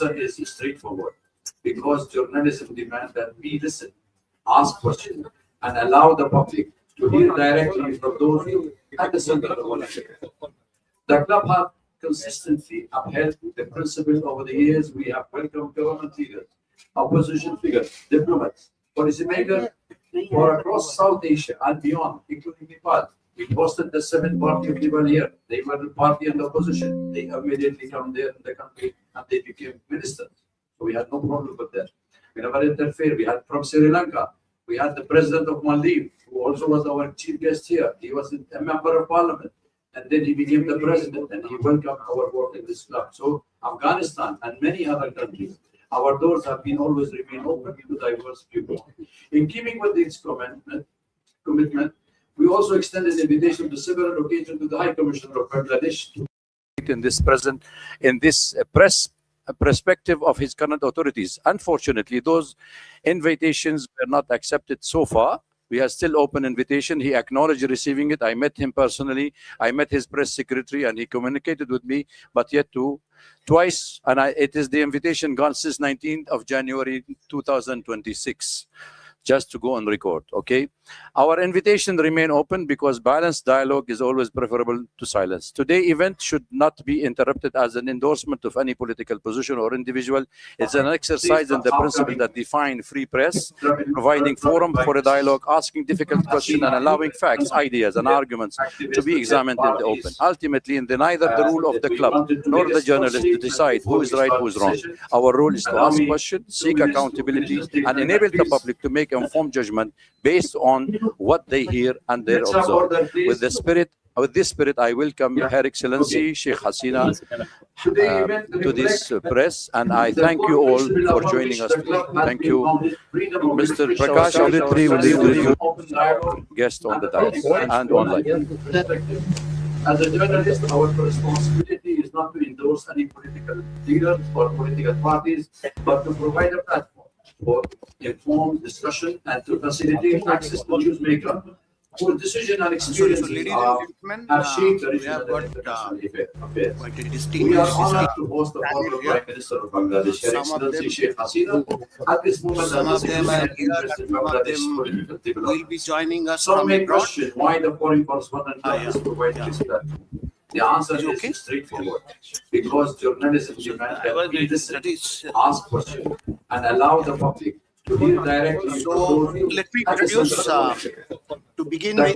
answer is straightforward. Because journalism demands that we listen, ask questions, and allow the public to hear directly from those at the center of ownership. The club has consistently upheld the principle over the years. We have welcomed government leaders, opposition figures, diplomats, policymakers for across South Asia and beyond, including Nepal. We hosted the 7th party of Nepal here. They were the party and the opposition. They immediately come there in the country and they became ministers. So we had no problem with that. We never interfered. We had from Sri Lanka. We had the president of Maldives, who also was our chief guest here. He was a member of parliament. And then he became the president and he welcomed our work in this club. So Afghanistan and many other countries, our doors have been always remain open to diverse viewpoints. In keeping with this commitment, we also extended invitation to several occasions to the High Commissioner of Bangladesh in this perspective of his current authorities. Unfortunately, those invitations were not accepted so far. We have still open invitation. He acknowledged receiving it. I met him personally. I met his press secretary and he communicated with me, but yet twice. And it is the invitation gone since 19th of January 2026. Just to go on record, okay? Our invitation remain open because balanced dialogue is always preferable to silence. Today's event should not be interrupted as an endorsement of any political position or individual. It's an exercise in the principle that define free press, providing forum for a dialogue, asking difficult questions, and allowing facts, ideas, and arguments to be examined in the open. Ultimately, in neither the rule of the club nor the journalist to decide who is right, who is wrong. Our role is to ask questions, seek accountability, and enable the public to make informed judgment based on what they hear and they observe. With this spirit, I welcome Her Excellency Sheikh Hasina to this press, and I thank you all for joining us today. Thank you. Mr. Prakash Auditri will introduce guests on the dais and online. As a journalist, our responsibility is not to endorse any political leaders or political parties, but to provide a platform for informed discussion and to facilitate access to newsmakers whose decision and experience have shaped the regional and international affairs. We are honored to host the former Prime Minister of Bangladesh, Her Excellency Sheikh Hasina, at this moment. Some of them are here, will be joining us. Some may question why the foreign correspondent is providing this platform. The answer is straightforward. Because journalism demands that we listen, ask questions, and allow the public to hear directly. So let me introduce, to begin with,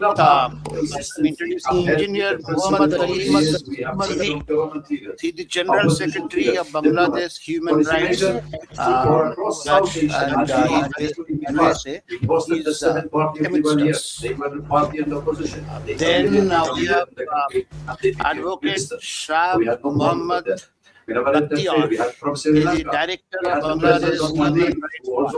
introducing Engineer Muhammad Ali. He is the General Secretary of Bangladesh Human Rights, and USA. He is Then we have Advocate Shah Muhammad Bakhtiar. He is the Director of Bangladesh Human Rights Watch.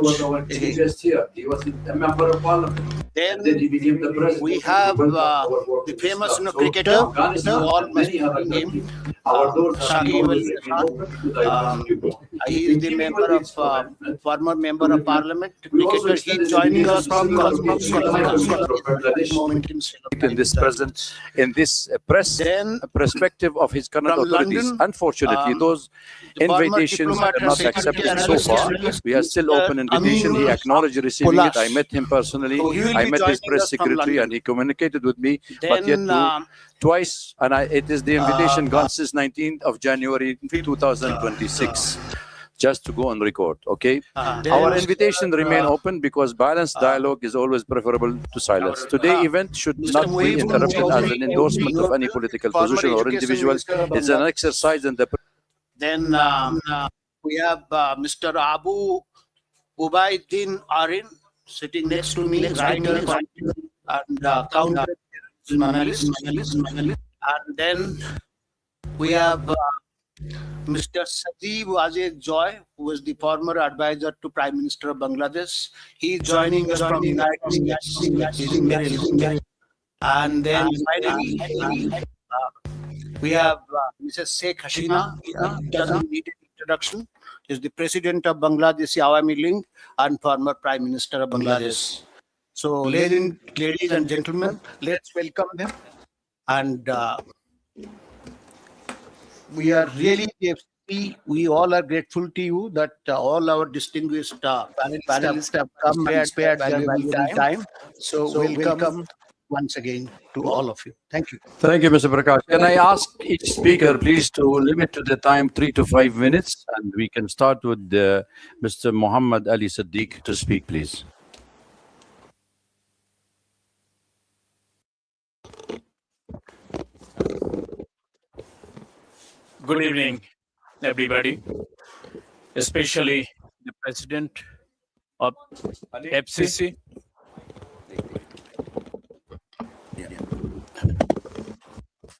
He was a member of parliament. Then he became the president. we have the famous cricketer, you all must know him, Shakib Al Khan. He is the member of former member of parliament, cricketer. He is joining us from in this perspective of his current authorities. London, Unfortunately, those invitations were not accepted so far. We have still open invitation. He acknowledged receiving it. I met him personally. I met his press secretary and he communicated with me, but yet twice. And it is the invitation gone since 19th of January 2026. Just to go on record, okay? Our invitation remain open because balanced dialogue is always preferable to silence. Today's event should not be interrupted as an endorsement of any political position or individual. It's an exercise in the... Then we have Mr. Abu Ubaiddin Arin sitting next to me, writer and counter journalist. And then we have Mr. Sajib Wajid Joy, who is the former advisor to Prime Minister of Bangladesh. He is joining us from the United States. And then finally, we have Mrs. Sheikh Hasina. Doesn't need an introduction. Is the president of Bangladesh Awami League and former Prime Minister of Bangladesh. So, ladies and gentlemen, let's welcome them. And we are really we all are grateful to you that all our distinguished panelists have come and spared their valuable time. So welcome once again to all of you. Thank you. Thank you, Mr. Prakash. Can I ask each speaker, please, to limit to the time 3 to 5 minutes, and we can start with Mr. Muhammad Ali Siddiq to speak, please. Good evening, everybody, especially the president of FCC.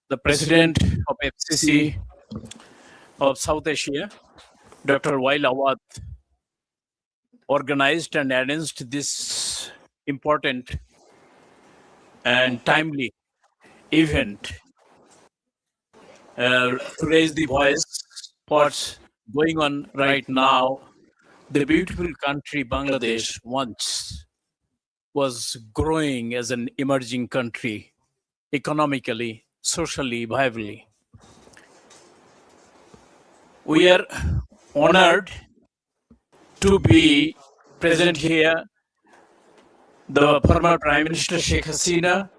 The president of FCC of South Asia, Dr. Wail Awad, organized and arranged this important and timely event to raise the voice what's going on right now. The beautiful country Bangladesh once was growing as an emerging country, economically, socially, viably. We are honored to be present here. The former Prime Minister Sheikh Hasina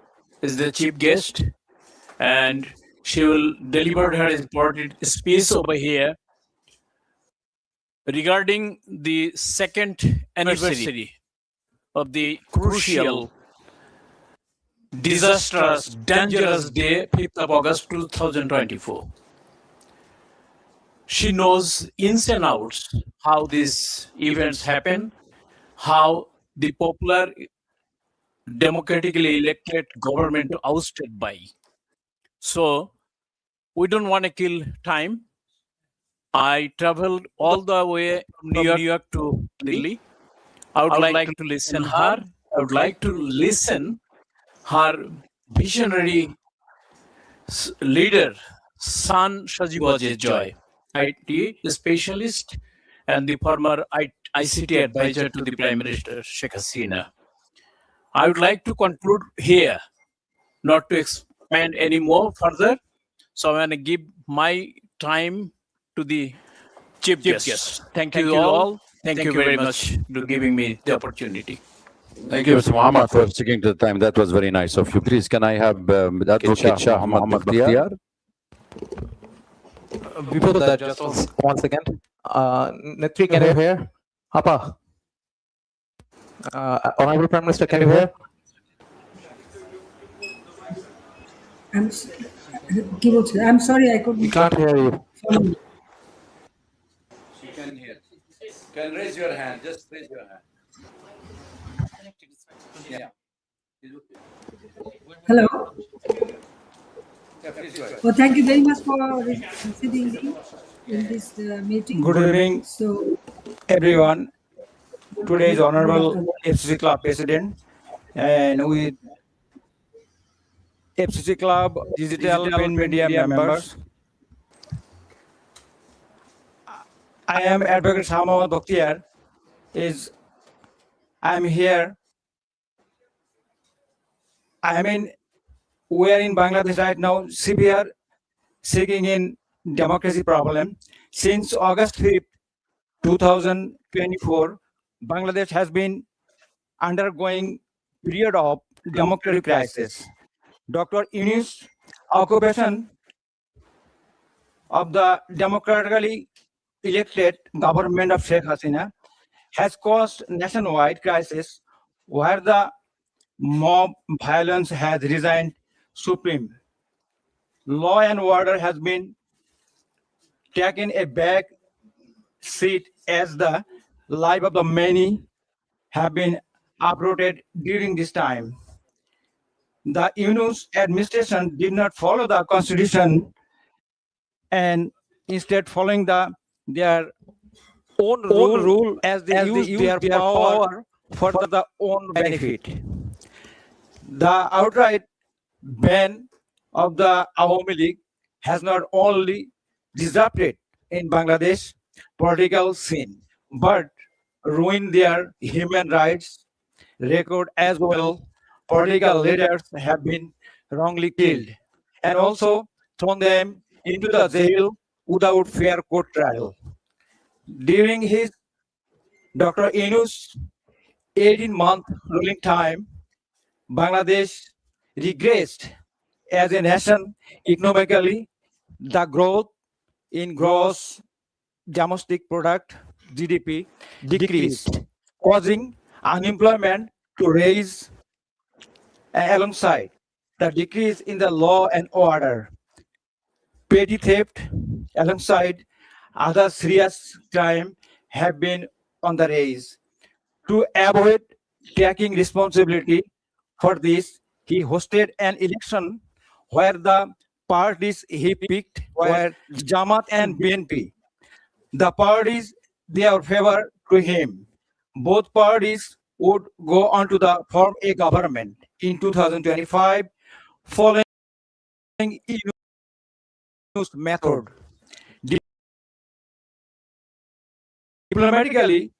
is the chief guest, and she will deliver her important speech over here regarding the second anniversary of the crucial, disastrous, dangerous day, 5th of August 2024. She knows ins and outs how these events happen, how the popular democratically elected government ousted by. So we don't want to kill time. I traveled all the way from New York to Delhi. I would like to listen her. I would like to listen her visionary leader, son Shajibaj's Joy, IT specialist and the former ICT advisor to the Prime Minister Sheikh Hasina. I would like to conclude here, not to expand any more further. So I'm going to give my time to the chief guest. Thank you all. Thank you very much for giving me the opportunity. Thank you, Mr. Muhammad, for sticking to the time. That was very nice of you. Please, can I have Advocate Shah Muhammad Bakhtiyar? Before that, just one second. Netri, can you hear? Appa. Honorable Prime Minister, can you hear? I'm sorry, I couldn't. We can't hear you. She can hear. Can raise your hand. Just raise your hand. Yeah. Hello. Yeah, please go ahead. Well, thank you very much for sitting in this meeting. Good evening, So, everyone. Today is Honorable FCC Club President, and with FCC Club digital print media members. I am Advocate Muhammad Bakhtiyar. I am here. We are in Bangladesh right now, severe seeking in democracy problem. Since August 5th, 2024, Bangladesh has been undergoing period of democratic crisis. Dr. Yunus' occupation of the democratically elected government of Sheikh Hasina has caused nationwide crisis where the mob violence has resigned supreme. Law and order has been taken a back seat as the life of the many have been uprooted during this time. The Yunus administration did not follow the constitution and instead following their own rule as they used their power for the own benefit. The outright ban of the Awami League has not only disrupted in Bangladesh political scene, but ruined their human rights record as well. Political leaders have been wrongly killed and also thrown them into the jail without fair court trial. During his Dr. Inu's 18-month ruling time, Bangladesh regressed as a nation economically. The growth in gross domestic product (GDP) decreased, causing unemployment to rise alongside the decrease in the law and order. Petty theft alongside other serious crime have been on the rise. To avoid taking responsibility for this, he hosted an election where the parties he picked were Jamaat and BNP. The parties their favor to him. Both parties would go on to form a government in 2025 following Inu's method. Diplomatically,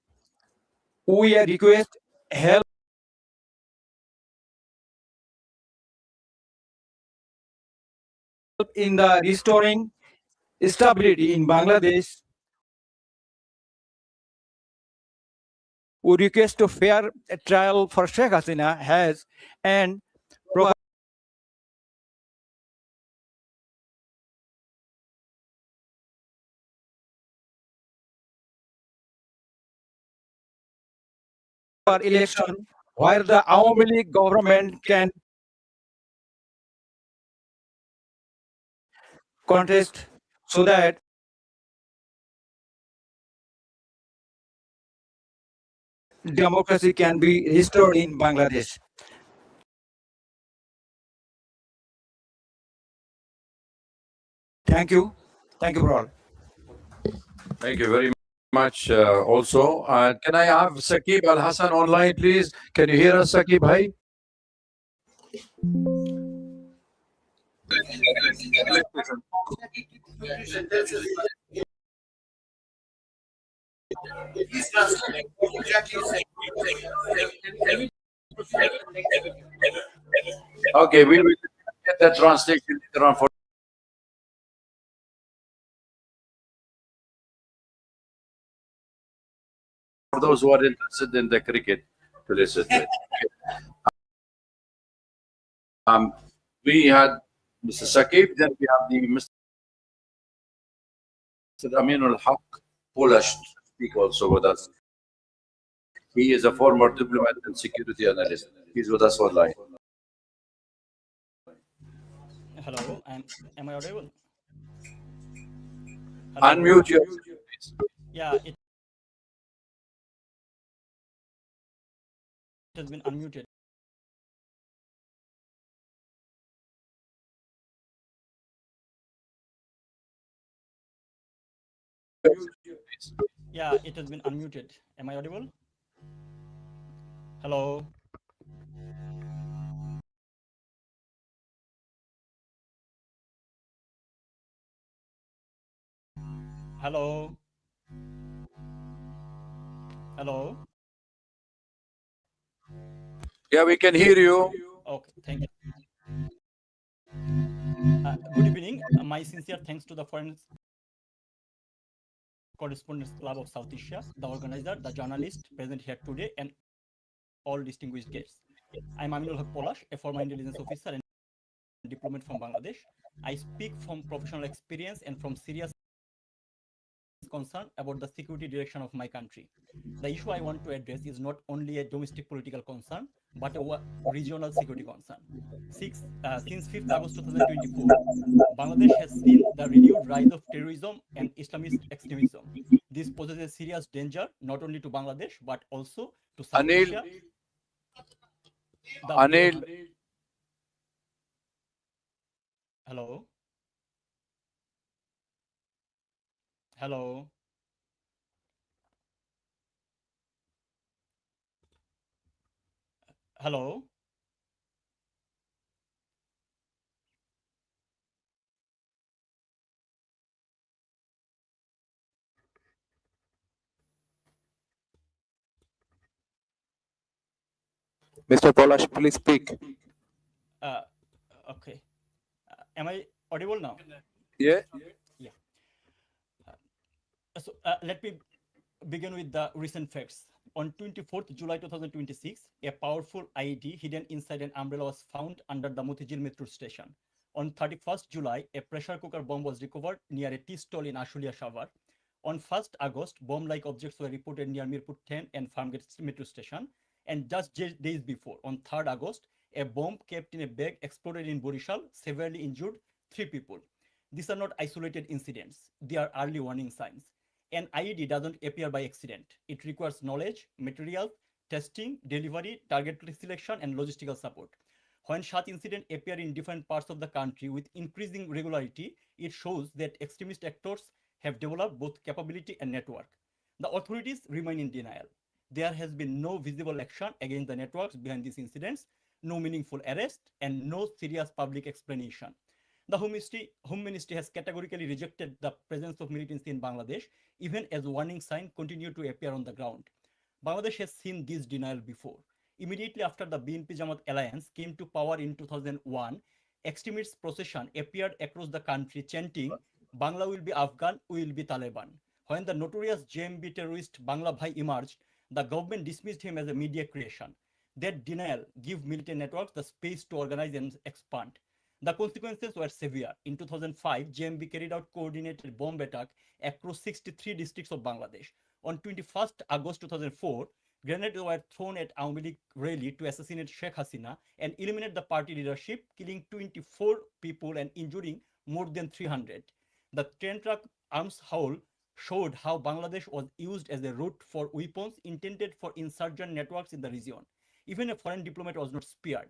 we request help in the restoring stability in Bangladesh. We request a fair trial for Sheikh Hasina has and proper election where the Awami League government can contest so that democracy can be restored in Bangladesh. Thank you. Thank you for all. Thank you very much. Also, can I have Saqib Al Hassan online, please? Can you hear us, Saqib? Bhai? Okay, we will get that translation later on for those who are interested in the cricket to listen to it. We had Mr. Saqib, then we have the Mr. Amin al-Haq Polish to speak also with us. He is a former diplomat and security analyst. He's with us online. Hello, am I audible? Unmute your please. Yeah, it has been unmuted. Yeah, it has been unmuted. Am I audible? Hello. Hello. Hello. Yeah, we can hear you. Okay, thank you. Good evening. My sincere thanks to the Foreign Correspondents Club of South Asia, the organizer, the journalist present here today, and all distinguished guests. I'm Aminul Haq Polash, a former intelligence officer and diplomat from Bangladesh. I speak from professional experience and from serious concern about the security direction of my country. The issue I want to address is not only a domestic political concern, but a regional security concern. Since 5th August 2024, Bangladesh has seen the renewed rise of terrorism and Islamist extremism. This poses a serious danger not only to Bangladesh, but also to South Asia. Anil. Hello. Hello. Hello. Mr. Polash, please speak. Okay. Am I audible now? Yeah. Yeah. Let me begin with the recent facts. On 24th July 2026, a powerful IED hidden inside an umbrella was found under the Motijil metro station. On 31st July, a pressure cooker bomb was recovered near a tea stall in Ashulia Shavar. On 1st August, bomb-like objects were reported near Mirpur 10 and Farmgate metro station. And just days before, on 3rd August, a bomb kept in a bag exploded in Borishal, severely injured 3 people. These are not isolated incidents. They are early warning signs. An IED doesn't appear by accident. It requires knowledge, materials, testing, delivery, target selection, and logistical support. When such incidents appear in different parts of the country with increasing regularity, it shows that extremist actors have developed both capability and network. The authorities remain in denial. There has been no visible action against the networks behind these incidents, no meaningful arrest, and no serious public explanation. The Home Ministry has categorically rejected the presence of militancy in Bangladesh, even as warning signs continue to appear on the ground. Bangladesh has seen this denial before. Immediately after the BNP Jamaat alliance came to power in 2001, extremist procession appeared across the country chanting, Bangla will be Afghan, we will be Taliban. When the notorious JMB terrorist Bangla Bhai emerged, the government dismissed him as a media creation. That denial gave militant networks the space to organize and expand. The consequences were severe. In 2005, JMB carried out coordinated bomb attack across 63 districts of Bangladesh. On 21st August 2004, grenades were thrown at Awami League rally to assassinate Sheikh Hasina and eliminate the party leadership, killing 24 people and injuring more than 300. The 10-truck arms haul showed how Bangladesh was used as a route for weapons intended for insurgent networks in the region. Even a foreign diplomat was not spared.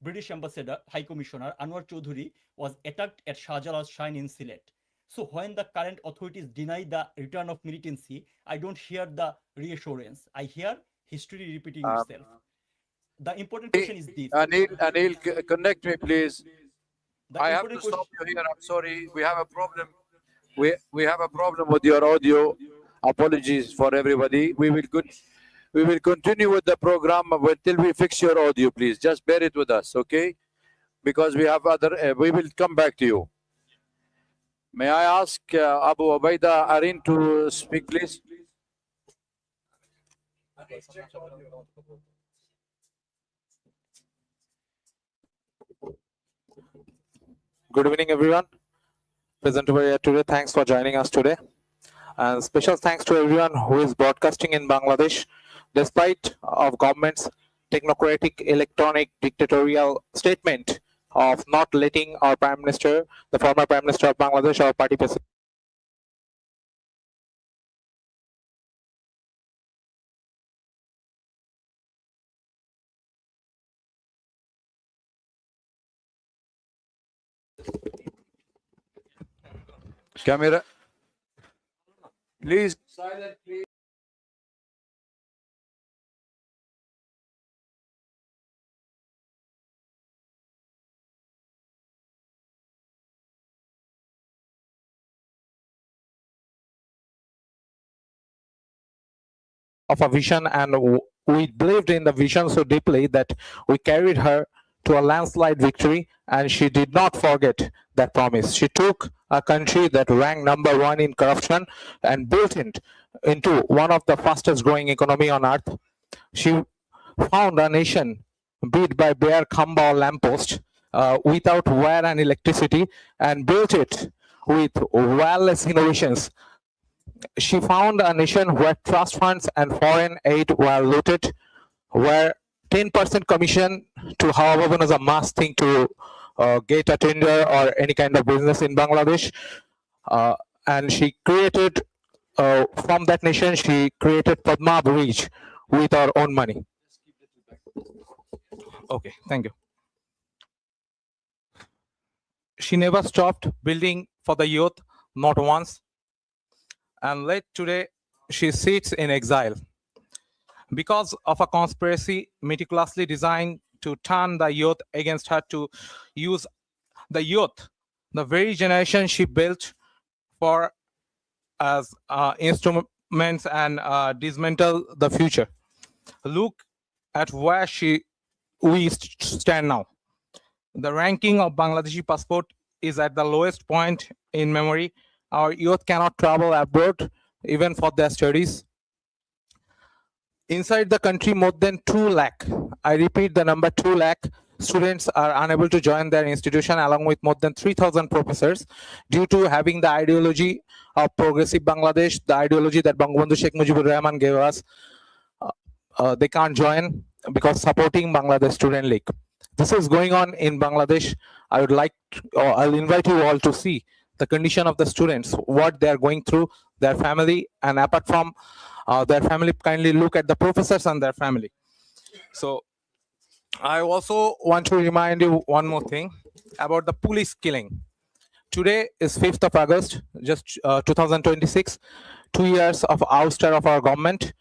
British Ambassador, High Commissioner Anwar Chaudhuri was attacked at Shahjalal's shrine in Sylhet. So when the current authorities deny the return of militancy, I don't hear the reassurance. I hear history repeating itself. The important question is this. Anil, connect me, please. The I have important to stop question- you here. I'm sorry. We have a problem. We have a problem with your audio. Apologies for everybody. We will continue with the program until we fix your audio, please. Just bear it with us, okay? Because we have other, we will come back to you. May I ask Abu Ubaida Arin to speak, please? Good evening, everyone. Present over here today. Thanks for joining us today. And special thanks to everyone who is broadcasting in Bangladesh, despite of government's technocratic electronic dictatorial statement of not letting our Prime Minister, the former Prime Minister of Bangladesh, our party president, Camera. Please. Silent, please. of a vision, and we believed in the vision so deeply that we carried her to a landslide victory, and she did not forget that promise. She took a country that ranked #1 in corruption and built it into one of the fastest growing economy on earth. She found a nation beat by bare khamba or lamppost, without wire and electricity, and built it with wireless innovations. She found a nation where trust funds and foreign aid were looted, where 10% commission to however is a must thing to get a tender or any kind of business in Bangladesh. And she created, from that nation, she created Padma Bridge with our own money. Okay, thank you. She never stopped building for the youth, not once. And late today, she sits in exile because of a conspiracy meticulously designed to turn the youth against her, to use the youth, the very generation she built for as instruments and dismantle the future. Look at where we stand now. The ranking of Bangladeshi passport is at the lowest point in memory. Our youth cannot travel abroad even for their studies. Inside the country, more than 2 lakh, I repeat the number 2 lakh, students are unable to join their institution, along with more than 3,000 professors, due to having the ideology of progressive Bangladesh, the ideology that Bangabandhu Sheikh Mujibur Rahman gave us. They can't join because supporting Bangladesh Student League. This is going on in Bangladesh. I would like, I'll invite you all to see the condition of the students, what they are going through, their family, and apart from their family, kindly look at the professors and their family. So I also want to remind you one more thing about the police killing. Today is 5th of August, just 2026, 2 years of ouster of our government.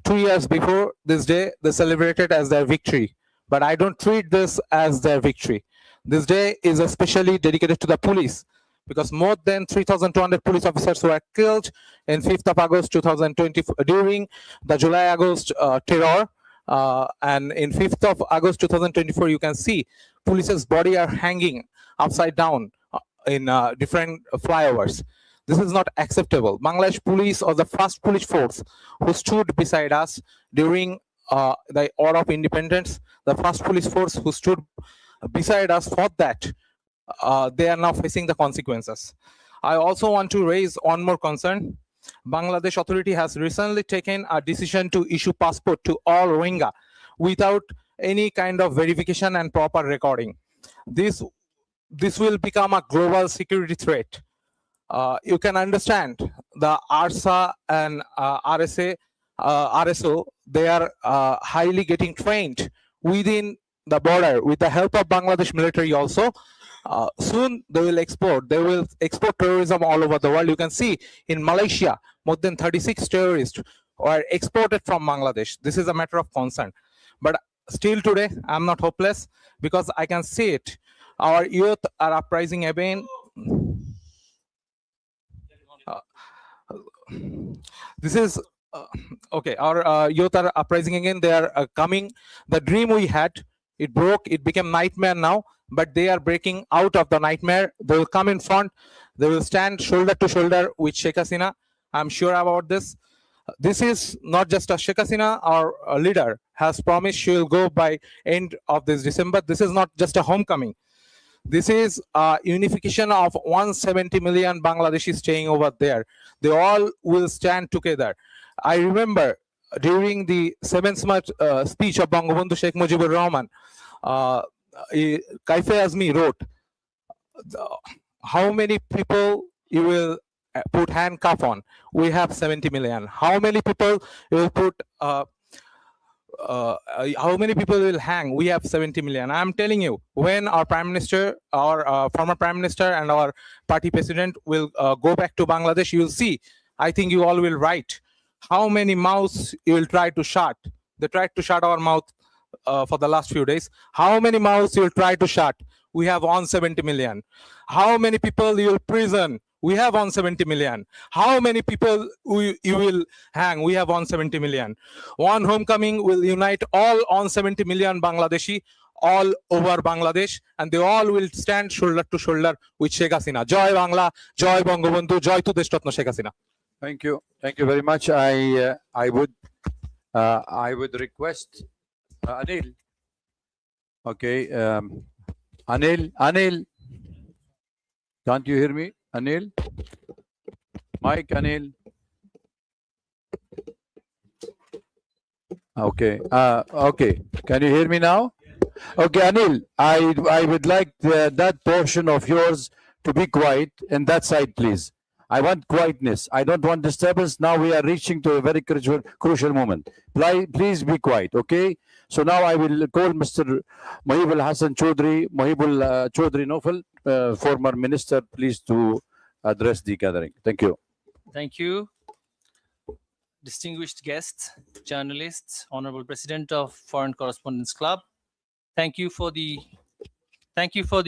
2 years before this day, they celebrated as their victory. But I don't treat this as their victory. This day is especially dedicated to the police, because more than 3,200 police officers were killed in 5th of August 2020 during the July-August terror. And in 5th of August 2024, you can see police's body are hanging upside down in different flyovers. This is not acceptable. Bangladesh police was the first police force who stood beside us during the War of Independence. The first police force who stood beside us for that. They are now facing the consequences. I also want to raise one more concern. Bangladesh authority has recently taken a decision to issue passport to all Rohingya without any kind of verification and proper recording. This will become a global security threat. You can understand the ARSA and RSA, RSO, they are highly getting trained within the border with the help of Bangladesh military also. Soon they will export terrorism all over the world. You can see in Malaysia, more than 36 terrorists were exported from Bangladesh. This is a matter of concern. But still today, I'm not hopeless, because I can see it. Our youth are uprising again. This is okay. Our youth are uprising again. They are coming. The dream we had, it broke. It became nightmare now. But they are breaking out of the nightmare. They will come in front. They will stand shoulder to shoulder with Sheikh Hasina. I'm sure about this. This is not just a Sheikh Hasina, our leader has promised she will go by end of this December. This is not just a homecoming. This is a unification of 170 million Bangladeshis staying over there. They all will stand together. I remember during the 7th March speech of Bangabandhu Sheikh Mujibur Rahman, Kaife Azmi wrote, how many people you will put handcuff on? We have 70 million. How many people you will put how many people will hang? We have 70 million. I'm telling you, when our Prime Minister, our former Prime Minister and our party president will go back to Bangladesh, you will see, I think you all will write how many mouths you will try to shut. They tried to shut our mouth for the last few days. How many mouths you will try to shut? We have 170 million. How many people you will prison? We have 170 million. How many people you will hang? We have 170 million. One homecoming will unite all 170 million Bangladeshi all over Bangladesh, and they all will stand shoulder to shoulder with Sheikh Hasina. Joy Bangla, Joy Bangabandhu, Joy to Deshratna Sheikh Hasina. Thank you very much. I would request Anil. Okay, Anil, can't you hear me? Anil, Mike, Anil. Okay, okay. Can you hear me now? Okay, Anil, I would like that portion of yours to be quiet in that side, please. I want quietness. I don't want disturbance. Now we are reaching to a very crucial moment. Please be quiet, okay? So now I will call Mr. Mohibul Hassan Chaudhry, Mohibul Chaudhry Nofal, former minister, please to address the gathering. Thank you. Thank you. Distinguished guests, journalists, Honorable President of Foreign Correspondents Club, thank you for the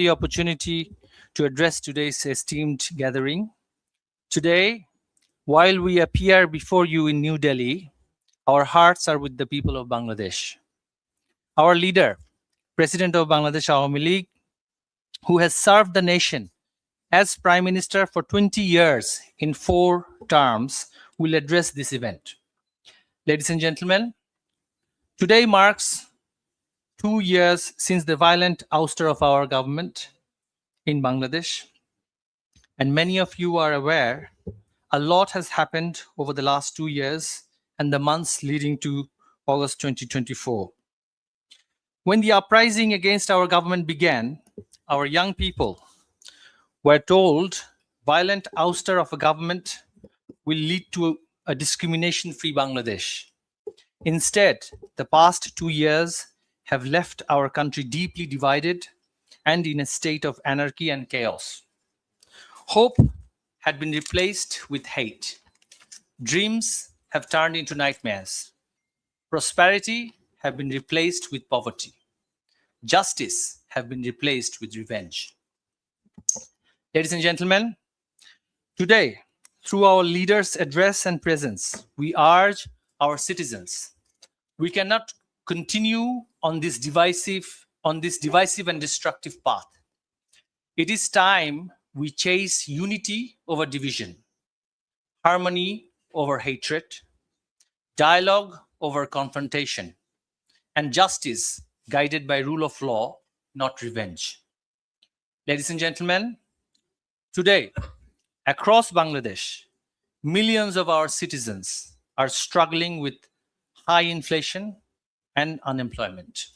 opportunity to address today's esteemed gathering. Today, while we appear before you in New Delhi, our hearts are with the people of Bangladesh. Our leader, President of Bangladesh Awami League, who has served the nation as Prime Minister for 20 years in 4 terms, will address this event. Ladies and gentlemen, today marks 2 years since the violent ouster of our government in Bangladesh. And many of you are aware a lot has happened over the last 2 years and the months leading to August 2024. When the uprising against our government began, our young people were told violent ouster of a government will lead to a discrimination-free Bangladesh. Instead, the past 2 years have left our country deeply divided and in a state of anarchy and chaos. Hope had been replaced with hate. Dreams have turned into nightmares. Prosperity have been replaced with poverty. Justice have been replaced with revenge. Ladies and gentlemen, today, through our leaders' address and presence, we urge our citizens. We cannot continue on this divisive and destructive path. It is time we chase unity over division, harmony over hatred, dialogue over confrontation, and justice guided by rule of law, not revenge. Ladies and gentlemen, today, across Bangladesh, millions of our citizens are struggling with high inflation and unemployment.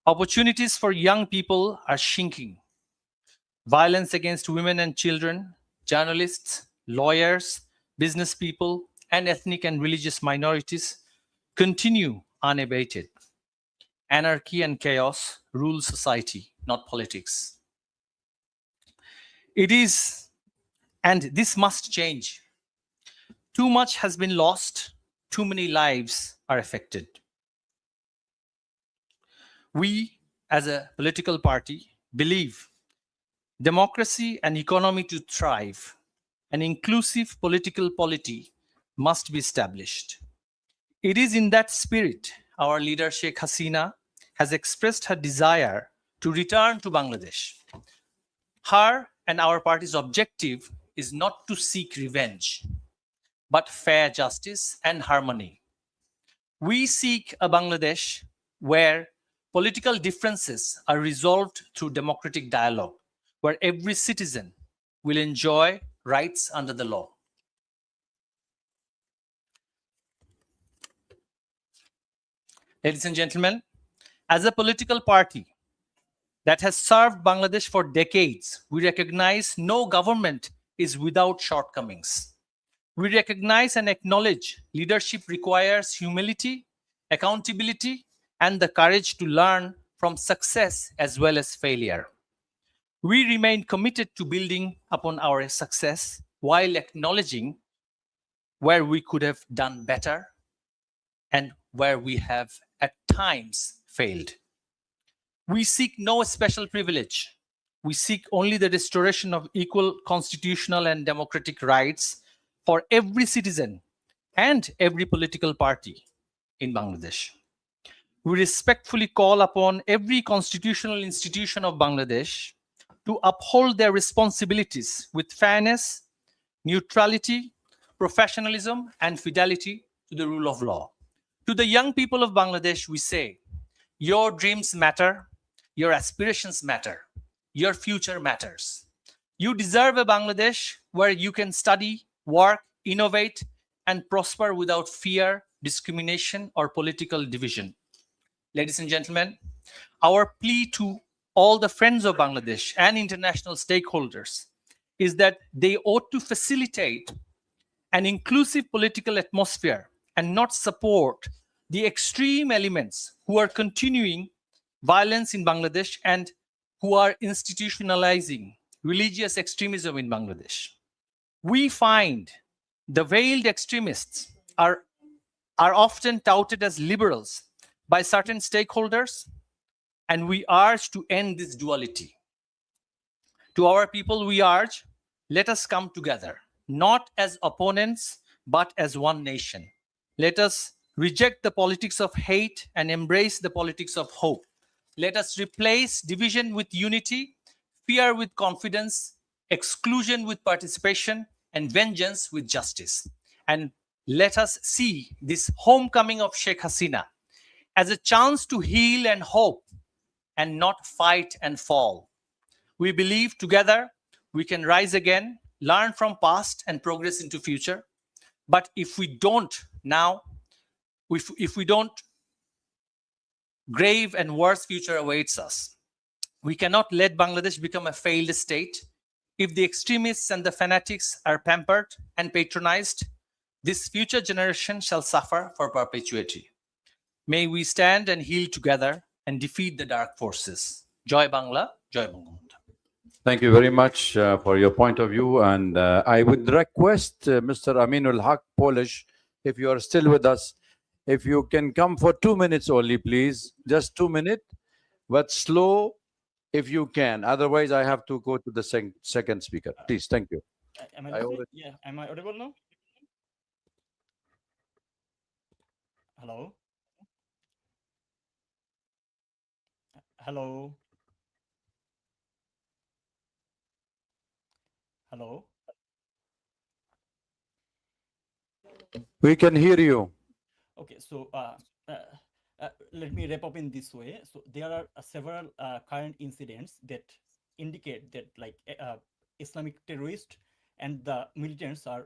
Opportunities for young people are shrinking. Violence against women and children, journalists, lawyers, business people, and ethnic and religious minorities continue unabated. Anarchy and chaos rule society, not politics. It is, and this must change. Too much has been lost, too many lives are affected. We, as a political party, believe democracy and economy to thrive, an inclusive political polity must be established. It is in that spirit our leader Sheikh Hasina has expressed her desire to return to Bangladesh. Her and our party's objective is not to seek revenge, but fair justice and harmony. We seek a Bangladesh where political differences are resolved through democratic dialogue, where every citizen will enjoy rights under the law. Ladies and gentlemen, as a political party that has served Bangladesh for decades, we recognize no government is without shortcomings. We recognize and acknowledge leadership requires humility, accountability, and the courage to learn from success as well as failure. We remain committed to building upon our success while acknowledging where we could have done better and where we have at times failed. We seek no special privilege. We seek only the restoration of equal constitutional and democratic rights for every citizen and every political party in Bangladesh. We respectfully call upon every constitutional institution of Bangladesh to uphold their responsibilities with fairness, neutrality, professionalism, and fidelity to the rule of law. To the young people of Bangladesh, we say, your dreams matter, your aspirations matter, your future matters. You deserve a Bangladesh where you can study, work, innovate, and prosper without fear, discrimination, or political division. Ladies and gentlemen, our plea to all the friends of Bangladesh and international stakeholders is that they ought to facilitate an inclusive political atmosphere and not support the extreme elements who are continuing violence in Bangladesh and who are institutionalizing religious extremism in Bangladesh. We find the veiled extremists are often touted as liberals by certain stakeholders, and we urge to end this duality. To our people, we urge, let us come together, not as opponents, but as one nation. Let us reject the politics of hate and embrace the politics of hope. Let us replace division with unity, fear with confidence, exclusion with participation, and vengeance with justice. and let us see this homecoming of Sheikh Hasina as a chance to heal and hope and not fight and fall. We believe together we can rise again, learn from past and progress into future. But if we don't now, if we don't, grave and worse future awaits us. We cannot let Bangladesh become a failed state. If the extremists and the fanatics are pampered and patronized, this future generation shall suffer for perpetuity. May we stand and heal together and defeat the dark forces. Joy Bangla, Joy Bangabandhu. Thank you very much for your point of view. And I would request Mr. Aminul Haq, Polish, if you are still with us, if you can come for 2 minutes only, please. Just 2 minutes, but slow if you can. Otherwise, I have to go to the second speaker. Please, thank you. Am I listening? Yeah, am I audible now? Hello? Hello? Hello? We can hear you. Okay, so let me wrap up in this way. So there are several current incidents that indicate that like Islamic terrorists and the militants are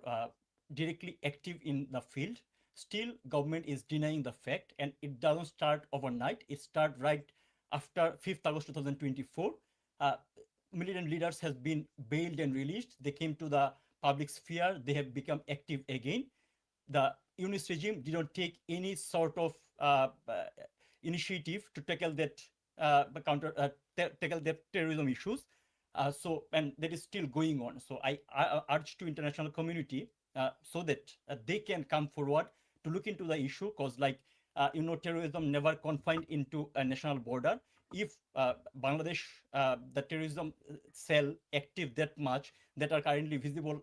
directly active in the field. Still, government is denying the fact, and it doesn't start overnight. It starts right after 5th August 2024. Militant leaders have been bailed and released. They came to the public sphere. They have become active again. The Yunus regime didn't take any sort of initiative to tackle that tackle that terrorism issues. And that is still going on. So I urge to international community so that they can come forward to look into the issue, because like terrorism never confined into a national border. If Bangladesh, the terrorism cell active that much that are currently visible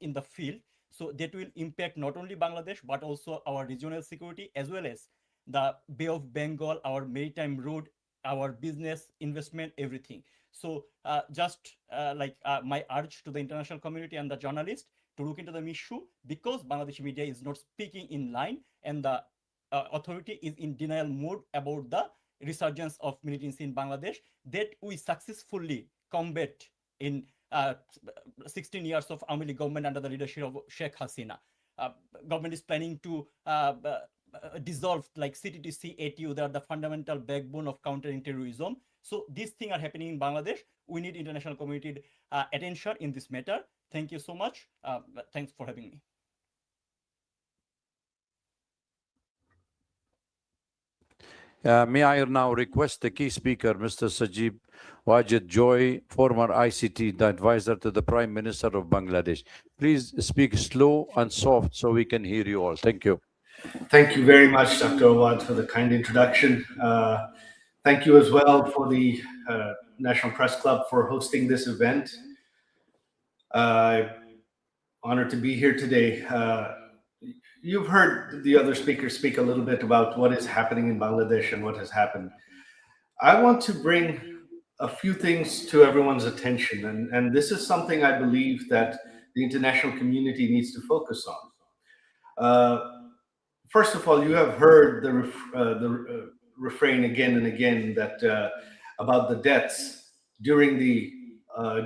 in the field, so that will impact not only Bangladesh, but also our regional security, as well as the Bay of Bengal, our maritime road, our business, investment, everything. So just my urge to the international community and the journalists to look into the issue, because Bangladeshi media is not speaking in line, and the authority is in denial mode about the resurgence of militancy in Bangladesh that we successfully combat in 16 years of Awami League government under the leadership of Sheikh Hasina. Government is planning to dissolve like CTTC, ATU. They are the fundamental backbone of countering terrorism. So these things are happening in Bangladesh. We need international community attention in this matter. Thank you so much. Thanks for having me. May I now request the key speaker, Mr. Sajib Wajid Joy, former ICT advisor to the Prime Minister of Bangladesh. Please speak slow and soft so we can hear you all. Thank you. Thank you very much, Dr. Awad, for the kind introduction. Thank you as well for the National Press Club for hosting this event. Honored to be here today. You've heard the other speakers speak a little bit about what is happening in Bangladesh and what has happened. I want to bring a few things to everyone's attention, and this is something I believe that the international community needs to focus on. First of all, you have heard the refrain again and again that about the deaths during the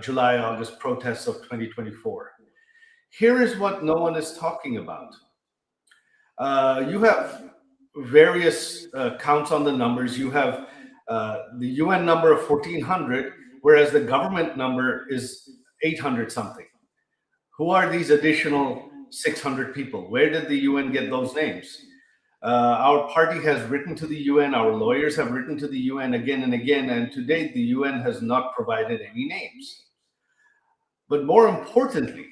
July-August protests of 2024. Here is what no one is talking about. You have various counts on the numbers. You have the UN number of 1,400, whereas the government number is 800 something. Who are these additional 600 people? Where did the UN get those names? Our party has written to the UN, our lawyers have written to the UN again and again, and to date the UN has not provided any names. But more importantly,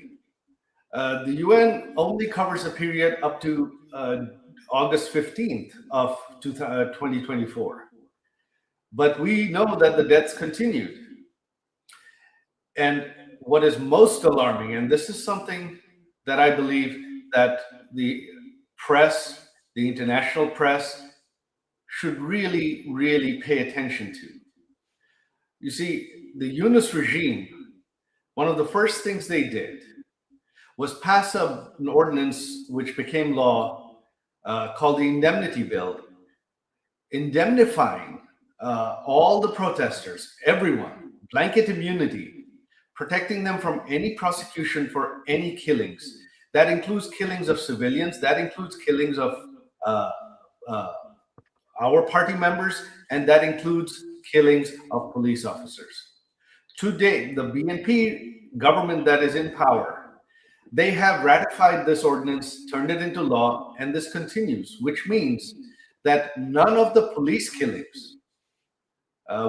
the UN only covers a period up to August 15th of 2024. But we know that the deaths continued. And what is most alarming, and this is something that I believe that the press, the international press, should really, really pay attention to. You see, the Yunus regime, one of the first things they did was pass an ordinance which became law called the Indemnity Bill, indemnifying all the protesters, everyone, blanket immunity, protecting them from any prosecution for any killings. That includes killings of civilians, that includes killings of our party members, and that includes killings of police officers. Today, the BNP government that is in power, they have ratified this ordinance, turned it into law, and this continues, which means that none of the police killings,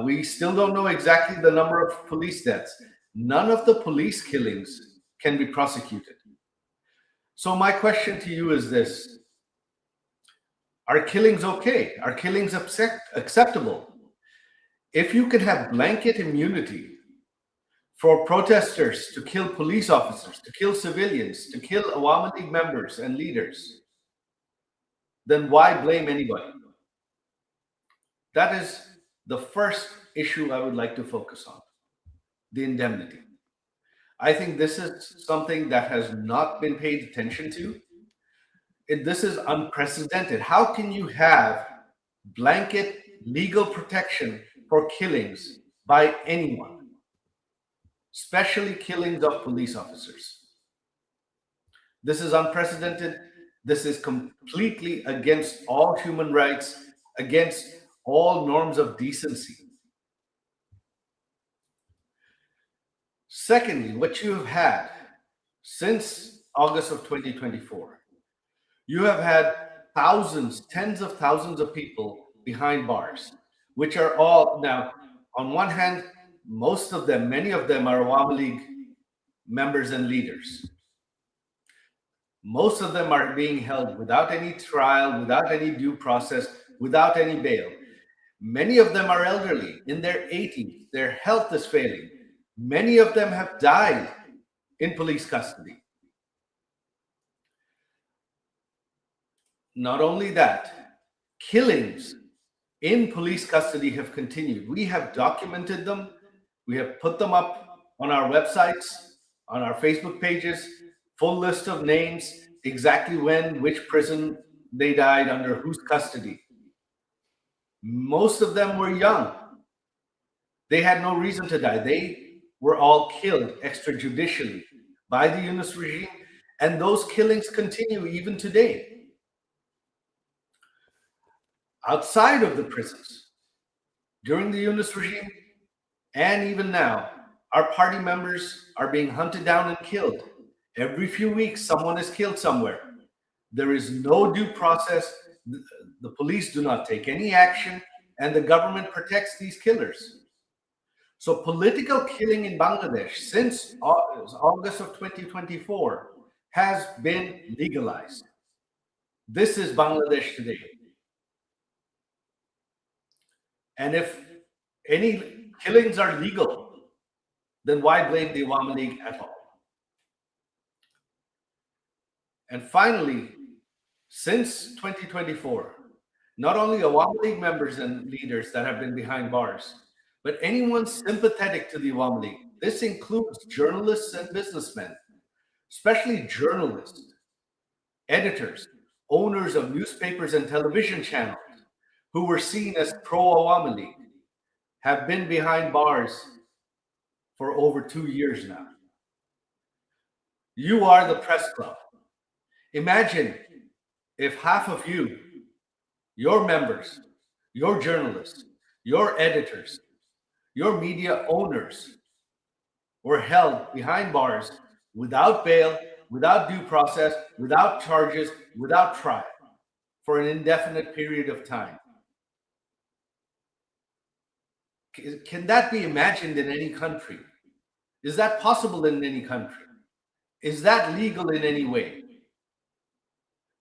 we still don't know exactly the number of police deaths, none of the police killings can be prosecuted. So my question to you is this: are killings okay? Are killings acceptable? If you can have blanket immunity for protesters to kill police officers, to kill civilians, to kill Awami League members and leaders, then why blame anybody? That is the first issue I would like to focus on, the indemnity. I think this is something that has not been paid attention to. This is unprecedented. How can you have blanket legal protection for killings by anyone, especially killings of police officers? This is unprecedented. This is completely against all human rights, against all norms of decency. Secondly, what you have had since August of 2024, you have had thousands, tens of thousands of people behind bars, which are all now, on one hand, most of them, many of them are Awami League members and leaders. Most of them are being held without any trial, without any due process, without any bail. Many of them are elderly, in their 80s. Their health is failing. Many of them have died in police custody. Not only that, killings in police custody have continued. We have documented them. We have put them up on our websites, on our Facebook pages, full list of names, exactly when, which prison they died, under whose custody. Most of them were young. They had no reason to die. They were all killed extrajudicially by the Yunus regime, and those killings continue even today. Outside of the prisons, during the Yunus regime, and even now, our party members are being hunted down and killed. Every few weeks, someone is killed somewhere. There is no due process. The police do not take any action, and the government protects these killers. So political killing in Bangladesh since August of 2024 has been legalized. This is Bangladesh today. And if any killings are legal, then why blame the Awami League at all? And finally, since 2024, not only Awami League members and leaders that have been behind bars, but anyone sympathetic to the Awami League. This includes journalists and businessmen, especially journalists, editors, owners of newspapers and television channels who were seen as pro-Awami League, have been behind bars for over 2 years now. You are the press club. Imagine if half of you, your members, your journalists, your editors, your media owners were held behind bars without bail, without due process, without charges, without trial for an indefinite period of time. Can that be imagined in any country? Is that possible in any country? Is that legal in any way?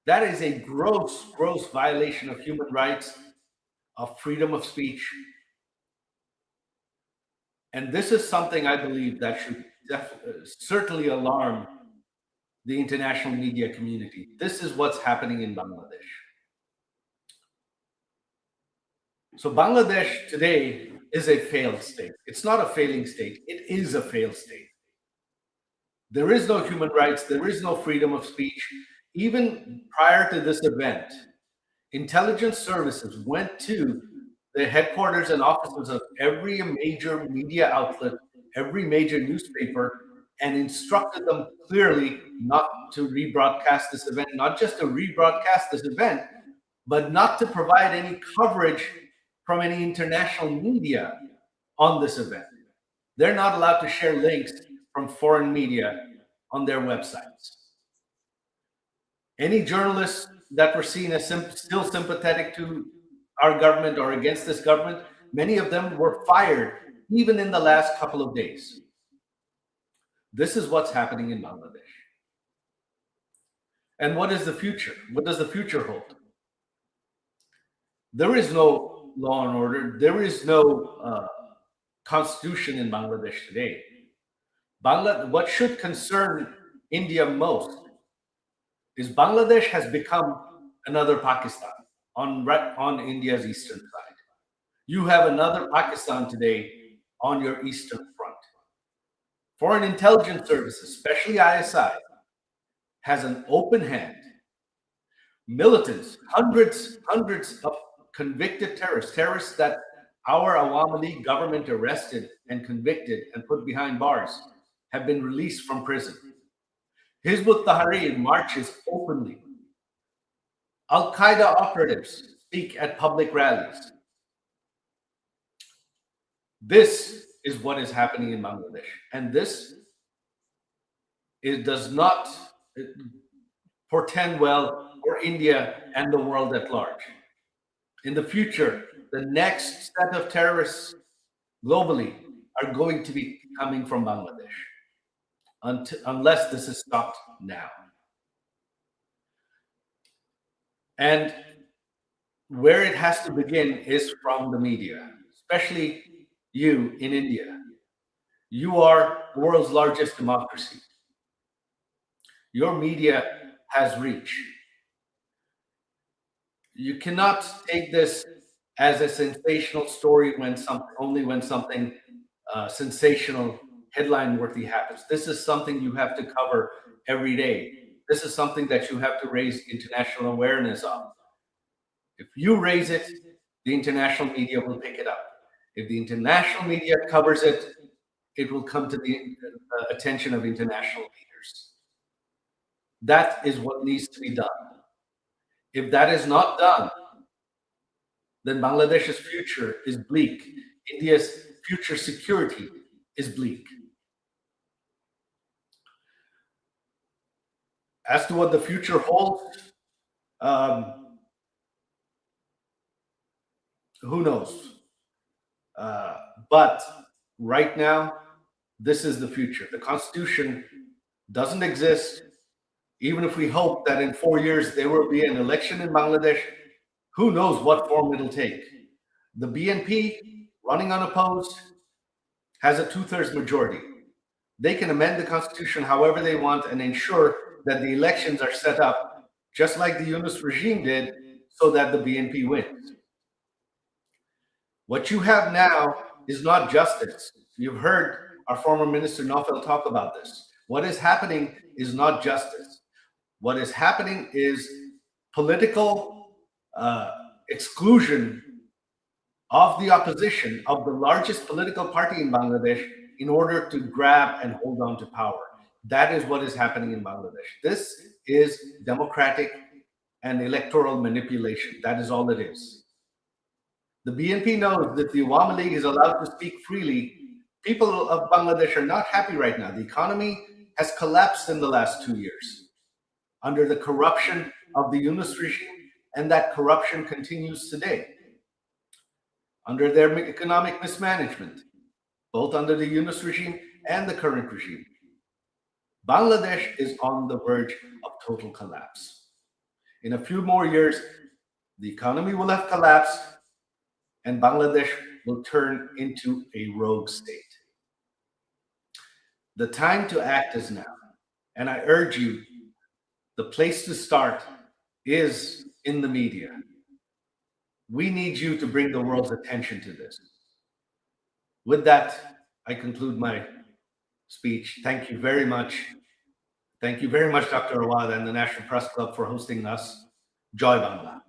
That is a gross, gross violation of human rights, of freedom of speech. And this is something I believe that should certainly alarm the international media community. This is what's happening in Bangladesh. So Bangladesh today is a failed state. It's not a failing state. It is a failed state. There is no human rights. There is no freedom of speech. Even prior to this event, intelligence services went to the headquarters and offices of every major media outlet, every major newspaper, and instructed them clearly not to rebroadcast this event, not just to rebroadcast this event, but not to provide any coverage from any international media on this event. They're not allowed to share links from foreign media on their websites. Any journalists that were seen as still sympathetic to our government or against this government, many of them were fired even in the last couple of days. This is what's happening in Bangladesh. And what is the future? What does the future hold? There is no law and order. There is no constitution in Bangladesh today. What should concern India most is Bangladesh has become another Pakistan on India's eastern side. You have another Pakistan today on your eastern front. Foreign intelligence services, especially ISI, has an open hand. Militants, hundreds of convicted terrorists that our Awami League government arrested and convicted and put behind bars, have been released from prison. Hizb ut-Tahrir marches openly. Al-Qaeda operatives speak at public rallies. This is what is happening in Bangladesh. And this does not portend well for India and the world at large. In the future, the next set of terrorists globally are going to be coming from Bangladesh, unless this is stopped now. And where it has to begin is from the media, especially you in India. You are the world's largest democracy. Your media has reach. You cannot take this as a sensational story only when something sensational, headline-worthy happens. This is something you have to cover every day. This is something that you have to raise international awareness of. If you raise it, the international media will pick it up. If the international media covers it, it will come to the attention of international leaders. That is what needs to be done. If that is not done, then Bangladesh's future is bleak. India's future security is bleak. As to what the future holds, who knows? But right now, this is the future. The Constitution doesn't exist. Even if we hope that in 4 years there will be an election in Bangladesh, who knows what form it'll take. The BNP, running unopposed, has a 2/3 majority. They can amend the Constitution however they want and ensure that the elections are set up just like the Yunus regime did, so that the BNP wins. What you have now is not justice. You've heard our former Minister Naufel talk about this. What is happening is not justice. What is happening is political exclusion of the opposition, of the largest political party in Bangladesh, in order to grab and hold on to power. That is what is happening in Bangladesh. This is democratic and electoral manipulation. That is all it is. The BNP knows that the Awami League is allowed to speak freely. People of Bangladesh are not happy right now. The economy has collapsed in the last 2 years under the corruption of the Yunus regime, and that corruption continues today under their economic mismanagement, both under the Yunus regime and the current regime. Bangladesh is on the verge of total collapse. In a few more years, the economy will have collapsed and Bangladesh will turn into a rogue state. The time to act is now. And I urge you, the place to start is in the media. We need you to bring the world's attention to this. With that, I conclude my speech. Thank you very much. Thank you very much, Dr. Awad and the National Press Club for hosting us. Joy Bangla.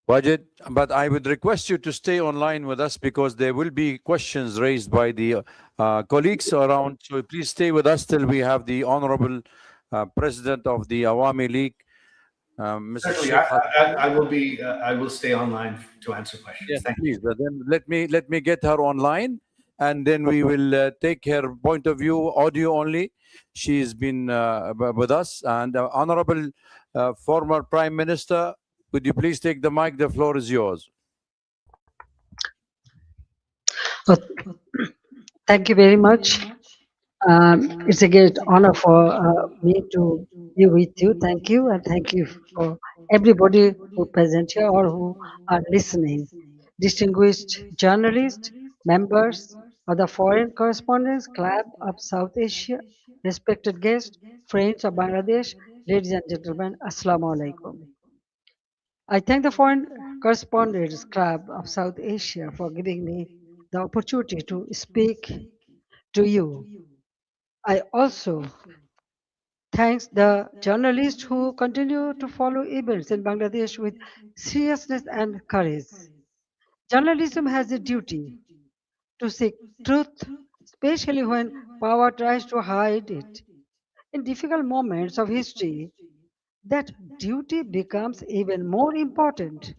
Wajid, but I would request you to stay online with us because there will be questions raised by the colleagues around. So please stay with us till we have the Honorable President of the Awami League, Mr. Certainly, Sheikh. I will stay online to answer questions. Yes, Thank please. Then let me get her online, and then we will take her point of view, audio only. She's been with us, and Honorable former Prime Minister, could you please take the mic? The floor is yours. Thank you very much. It's a great honor for me to be with you. Thank you, and thank you for everybody who present here or who are listening. Distinguished journalists, members of the Foreign Correspondents Club of South Asia, respected guests, friends of Bangladesh, ladies and gentlemen, Assalamu alaikum. I thank the Foreign Correspondents Club of South Asia for giving me the opportunity to speak to you. I also thank the journalists who continue to follow events in Bangladesh with seriousness and courage. Journalism has a duty to seek truth, especially when power tries to hide it. In difficult moments of history, that duty becomes even more important.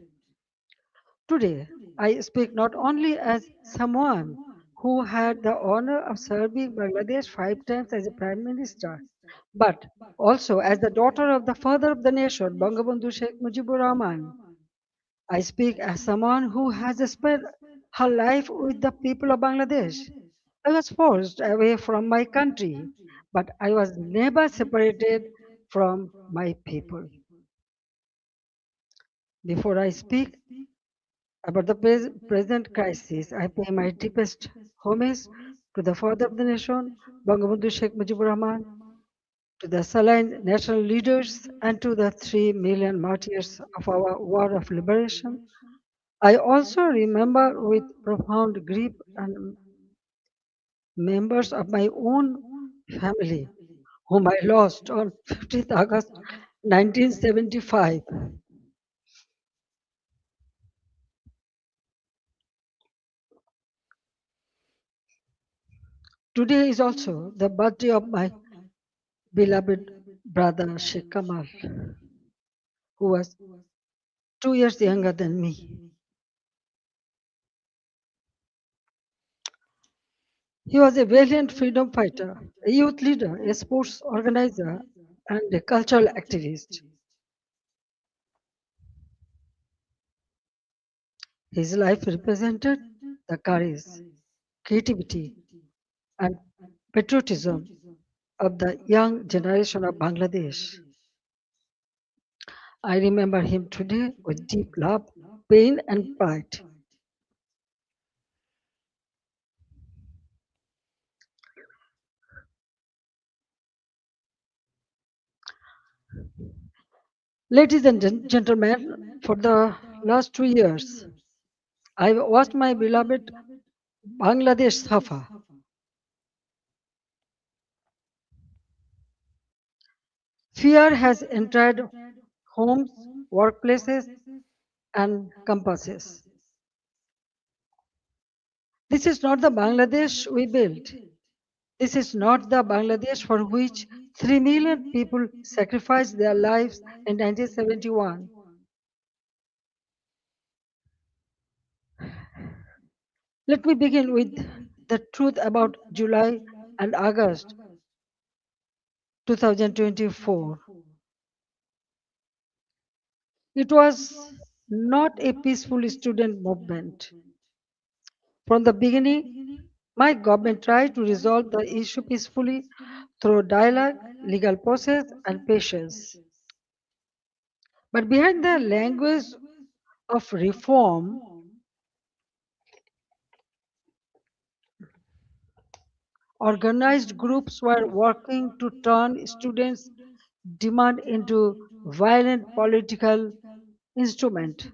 Today, I speak not only as someone who had the honor of serving Bangladesh 5 times as a prime minister, but also as the daughter of the father of the nation, Bangabandhu Sheikh Mujibur Rahman. I speak as someone who has spent her life with the people of Bangladesh. I was forced away from my country, but I was never separated from my people. Before I speak about the present crisis, I pay my deepest homage to the father of the nation, Bangabandhu Sheikh Mujibur Rahman, to the Saline national leaders, and to the 3 million martyrs of our war of liberation. I also remember with profound grief and members of my own family, whom I lost on 15th August 1975. Today is also the birthday of my beloved brother Sheikh Kamal, who was 2 years younger than me. He was a valiant freedom fighter, a youth leader, a sports organizer, and a cultural activist. His life represented the courage, creativity, and patriotism of the young generation of Bangladesh. I remember him today with deep love, pain, and pride. Ladies and gentlemen, for the last 2 years, I watched my beloved Bangladesh suffer. Fear has entered homes, workplaces, and campuses. This is not the Bangladesh we built. This is not the Bangladesh for which 3 million people sacrificed their lives in 1971. Let me begin with the truth about July and August 2024. It was not a peaceful student movement. From the beginning, my government tried to resolve the issue peacefully through dialogue, legal process, and patience. But behind the language of reform, organized groups were working to turn students' demand into violent political instrument.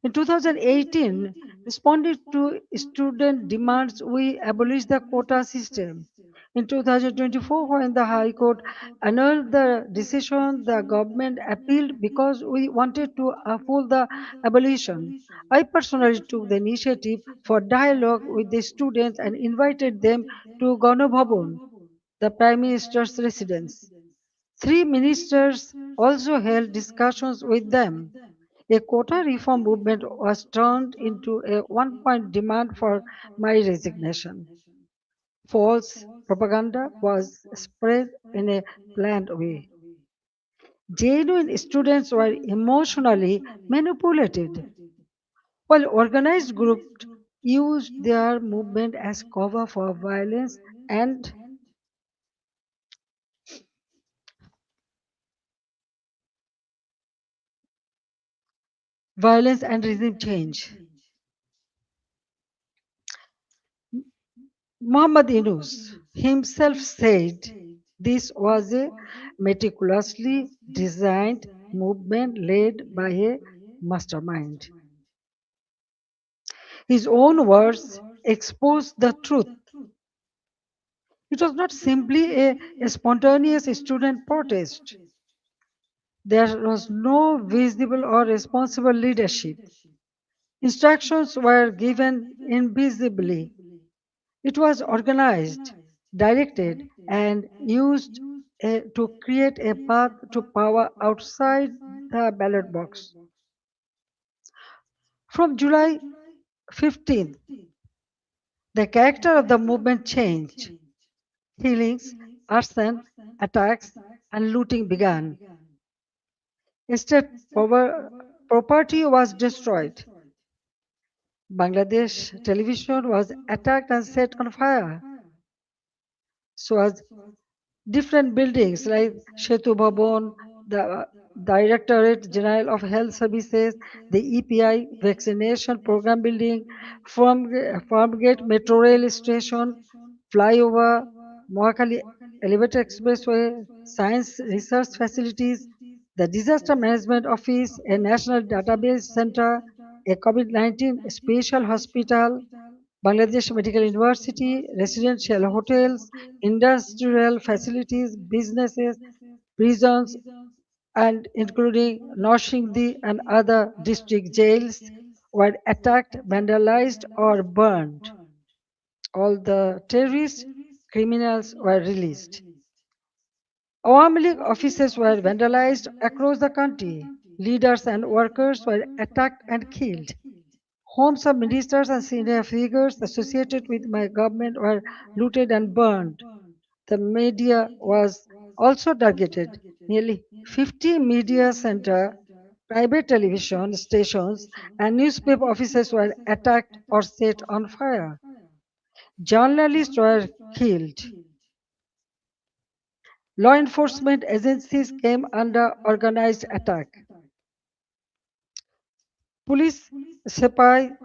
In 2018, responding to student demands, we abolished the quota system. In 2024, when the High Court annulled the decision, the government appealed because we wanted to uphold the abolition. I personally took the initiative for dialogue with the students and invited them to Ganabhavan, the Prime Minister's residence. Three ministers also held discussions with them. A quota reform movement was turned into a one-point demand for my resignation. False propaganda was spread in a planned way. Genuine students were emotionally manipulated, while organized groups used their movement as cover for and violence and regime change. Muhammad Yunus himself said this was a meticulously designed movement led by a mastermind. His own words expose the truth. It was not simply a spontaneous student protest. There was no visible or responsible leadership. Instructions were given invisibly. It was organized, directed, and used to create a path to power outside the ballot box. From July 15th, the character of the movement changed. Killings, arson, attacks, and looting began. State property was destroyed. Bangladesh television was attacked and set on fire. So was different buildings like Shetu Bhavan, the Directorate General of Health Services, the EPI vaccination program building, Farmgate Metro Rail Station, flyover, Mohakali Elevator Expressway, science research facilities, the Disaster Management Office, a national database center, a COVID-19 special hospital, Bangladesh Medical University, residential hotels, industrial facilities, businesses, prisons, and including Noshingdi and other district jails were attacked, vandalized, or burned. All the terrorists, criminals were released. Awami League offices were vandalized across the country. Leaders and workers were attacked and killed. Homes of ministers and senior figures associated with my government were looted and burned. The media was also targeted. Nearly 50 media center, private television stations, and newspaper offices were attacked or set on fire. Journalists were killed. Law enforcement agencies came under organized attack. Police, Sepai,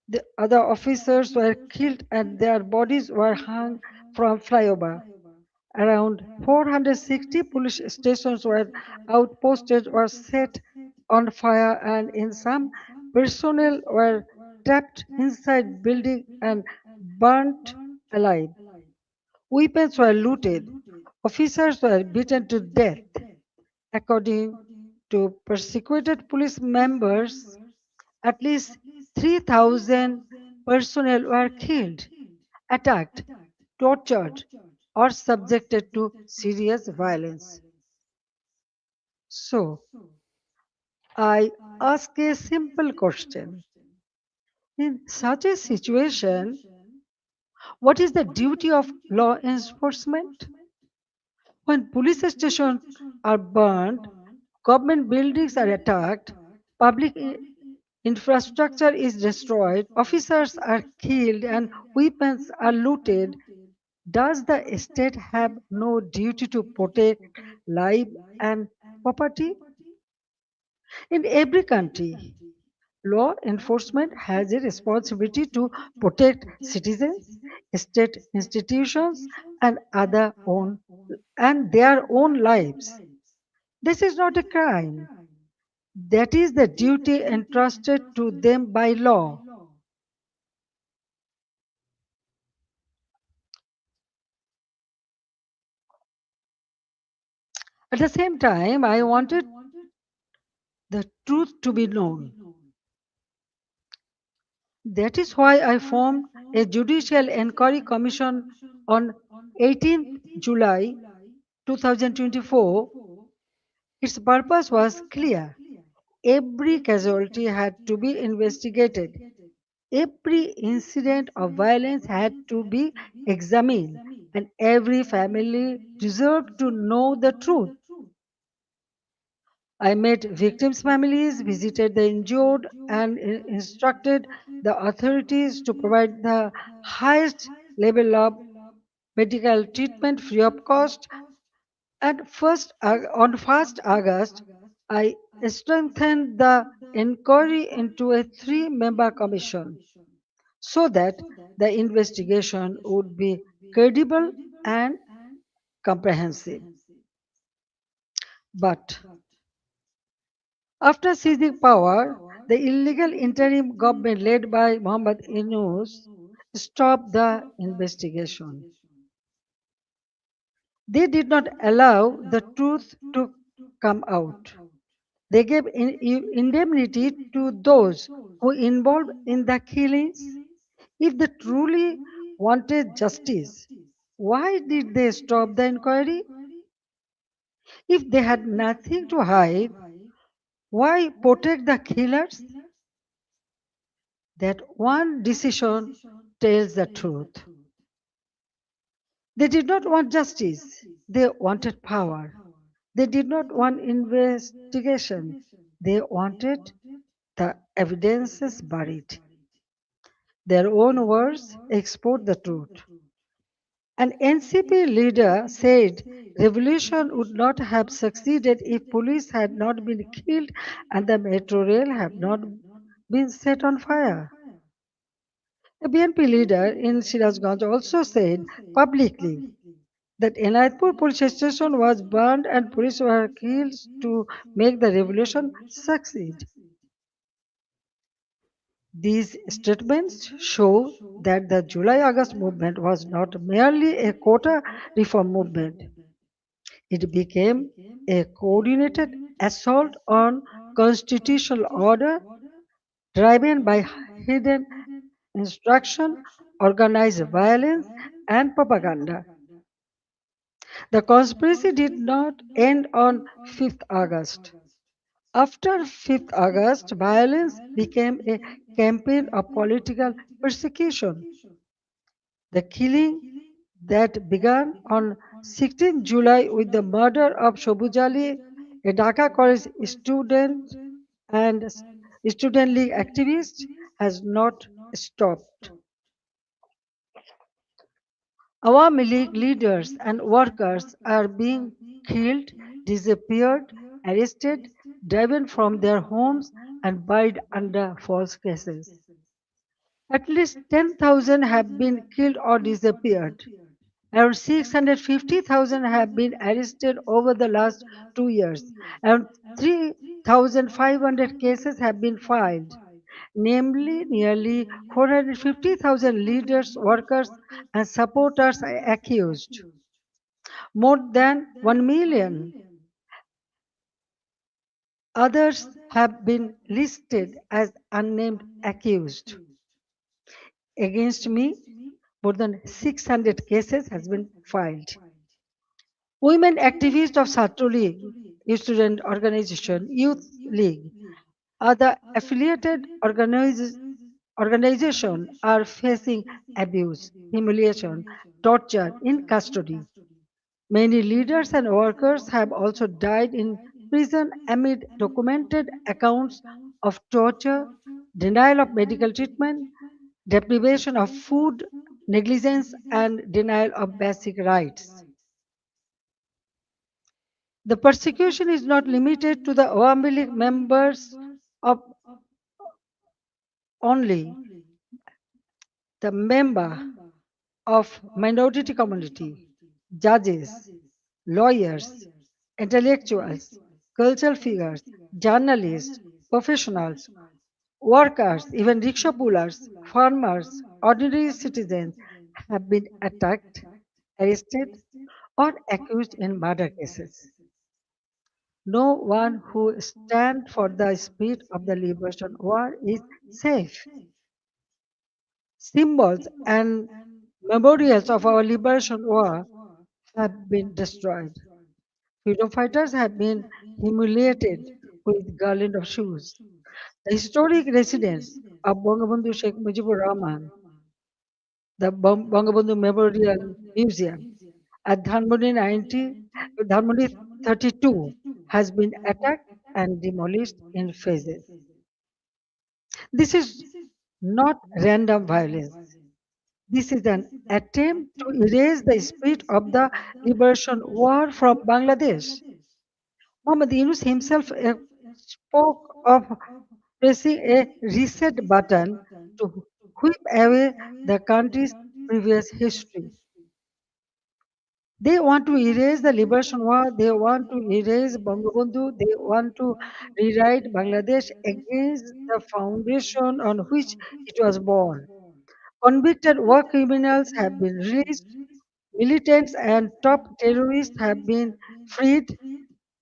the other officers were killed and their bodies were hung from flyover. Around 460 police stations were outposted or set on fire, and in some, personnel were trapped inside buildings and burnt alive. Weapons were looted. Officers were beaten to death. According to persecuted police members, at least 3,000 personnel were killed, attacked, tortured, or subjected to serious violence. So, I ask a simple question. In such a situation, what is the duty of law enforcement? When police stations are burned, government buildings are attacked, public infrastructure is destroyed, officers are killed, and weapons are looted, does the state have no duty to protect life and property? In every country, law enforcement has a responsibility to protect citizens, state institutions, and their own lives. This is not a crime. That is the duty entrusted to them by law. At the same time, I wanted the truth to be known. That is why I formed a Judicial Inquiry Commission on 18th July 2024. Its purpose was clear. Every casualty had to be investigated. Every incident of violence had to be examined, and every family deserved to know the truth. I met victims' families, visited the injured, and instructed the authorities to provide the highest level of medical treatment free of cost. On 1st August, I strengthened the inquiry into a three-member commission so that the investigation would be credible and comprehensive. But after seizing power, the illegal interim government led by Muhammad Yunus stopped the investigation. They did not allow the truth to come out. They gave indemnity to those who involved in the killings. If they truly wanted justice, why did they stop the inquiry? If they had nothing to hide, why protect the killers? That one decision tells the truth. They did not want justice, they wanted power. They did not want investigation, they wanted the evidences buried. Their own words export the truth. An NCP leader said revolution would not have succeeded if police had not been killed and the metro rail had not been set on fire. A BNP leader in Sirazganj also said publicly that Enayatpur police station was burned and police were killed to make the revolution succeed. These statements show that the July-August movement was not merely a quota reform movement. It became a coordinated assault on constitutional order driven by hidden instruction, organized violence, and propaganda. The conspiracy did not end on 5th August. After 5th August, violence became a campaign of political persecution. The killing that began on 16 July with the murder of Shobujali, a Dhaka college student and student league activist, has not stopped. Awami League leaders and workers are being killed, disappeared, arrested, driven from their homes, and buried under false cases. At least 10,000 have been killed or disappeared. Around 650,000 have been arrested over the last 2 years. Around 3,500 cases have been filed. Namely, nearly 450,000 leaders, workers, and supporters are accused. More than 1 million others have been listed as unnamed accused. Against me, more than 600 cases has been filed. Women activists of Satru League, student organization, youth league, other affiliated organizations are facing abuse, humiliation, torture in custody. Many leaders and workers have also died in prison amid documented accounts of torture, denial of medical treatment, deprivation of food, negligence, and denial of basic rights. The persecution is not limited to the Awami League members of only. The member of minority community, judges, lawyers, intellectuals, cultural figures, journalists, professionals, workers, even rickshaw pullers, farmers, ordinary citizens have been attacked, arrested, or accused in murder cases. No one who stands for the spirit of the liberation war is safe. Symbols and memorials of our liberation war have been destroyed. Freedom fighters have been humiliated with garland of shoes. The historic residence of Bangabandhu Sheikh Mujibur Rahman, the Bangabandhu Memorial Museum at Dhanmondi 32 has been attacked and demolished in phases. This is not random violence. This is an attempt to erase the spirit of the liberation war from Bangladesh. Muhammad Yunus himself spoke of pressing a reset button to whip away the country's previous history. They want to erase the liberation war, they want to erase Bangabandhu, they want to rewrite Bangladesh against the foundation on which it was born. Convicted war criminals have been released, militants and top terrorists have been freed.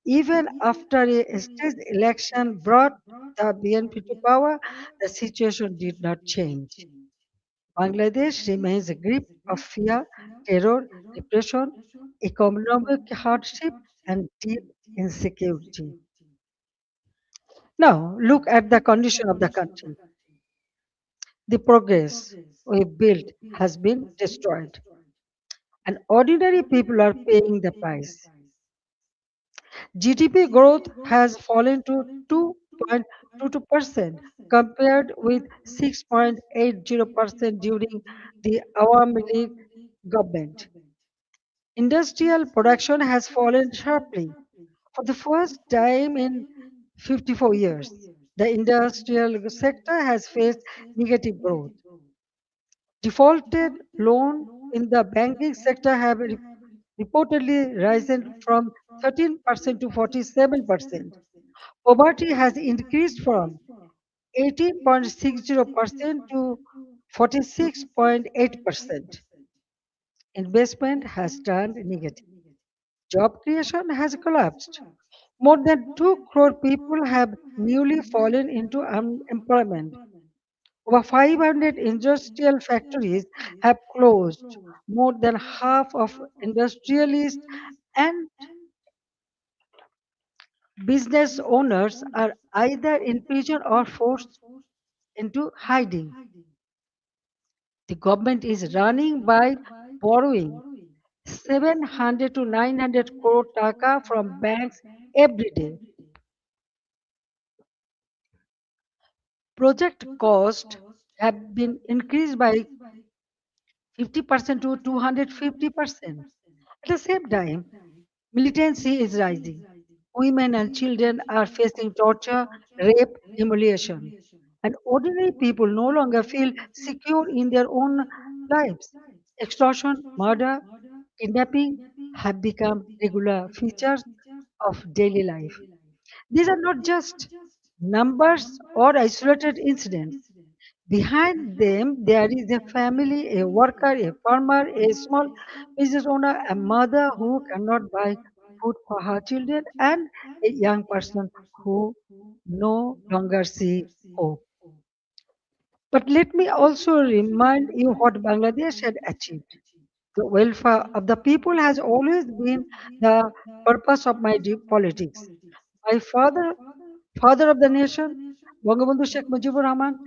Even after a staged election brought the BNP to power, the situation did not change. Bangladesh remains a grip of fear, terror, repression, economic hardship, and deep insecurity. Now, look at the condition of the country. The progress we built has been destroyed, and ordinary people are paying the price. GDP growth has fallen to 2.22% compared with 6.80% during the Awami League government. Industrial production has fallen sharply. For the first time in 54 years, the industrial sector has faced negative growth. Defaulted loan in the banking sector have reportedly risen from 13% to 47%. Poverty has increased from 18.60% to 46.8%. Investment has turned negative. Job creation has collapsed. More than 2 crore people have newly fallen into unemployment. Over 500 industrial factories have closed. More than half of industrialists and business owners are either in prison or forced into hiding. The government is running by borrowing 700 to 900 crore taka from banks every day. Project costs have been increased by 50% to 250%. At the same time, militancy is rising. Women and children are facing torture, rape, humiliation. And ordinary people no longer feel secure in their own lives. Extortion, murder, kidnapping have become regular features of daily life. These are not just numbers or isolated incidents. Behind them, there is a family, a worker, a farmer, a small business owner, a mother who cannot buy food for her children, and a young person who no longer see hope. But let me also remind you what Bangladesh had achieved. The welfare of the people has always been the purpose of my deep politics. My father of the nation, Bangabandhu Sheikh Mujibur Rahman,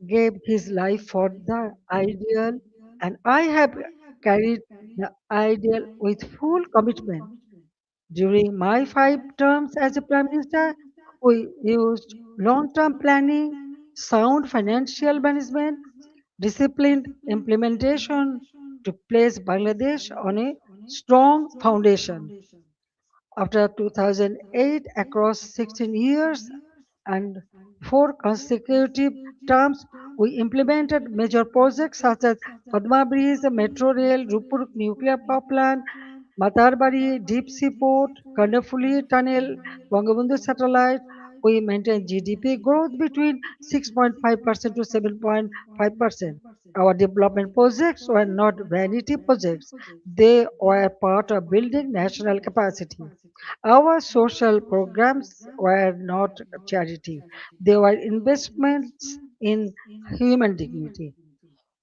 gave his life for the ideal, and I have carried the ideal with full commitment. During my 5 terms as a Prime Minister, we used long term planning, sound financial management, disciplined implementation to place Bangladesh on a strong foundation. After 2008, across 16 years and 4 consecutive terms, we implemented major projects such as Padma Bridge, Metro Rail, Rupur Nuclear Power Plant, Matarbari Deep Sea Port, Kandafuli Tunnel, Bangabandhu Satellite, We maintain GDP growth between 6.5% to 7.5%. Our development projects were not vanity projects. They were part of building national capacity. Our social programs were not charity. They were investments in human dignity.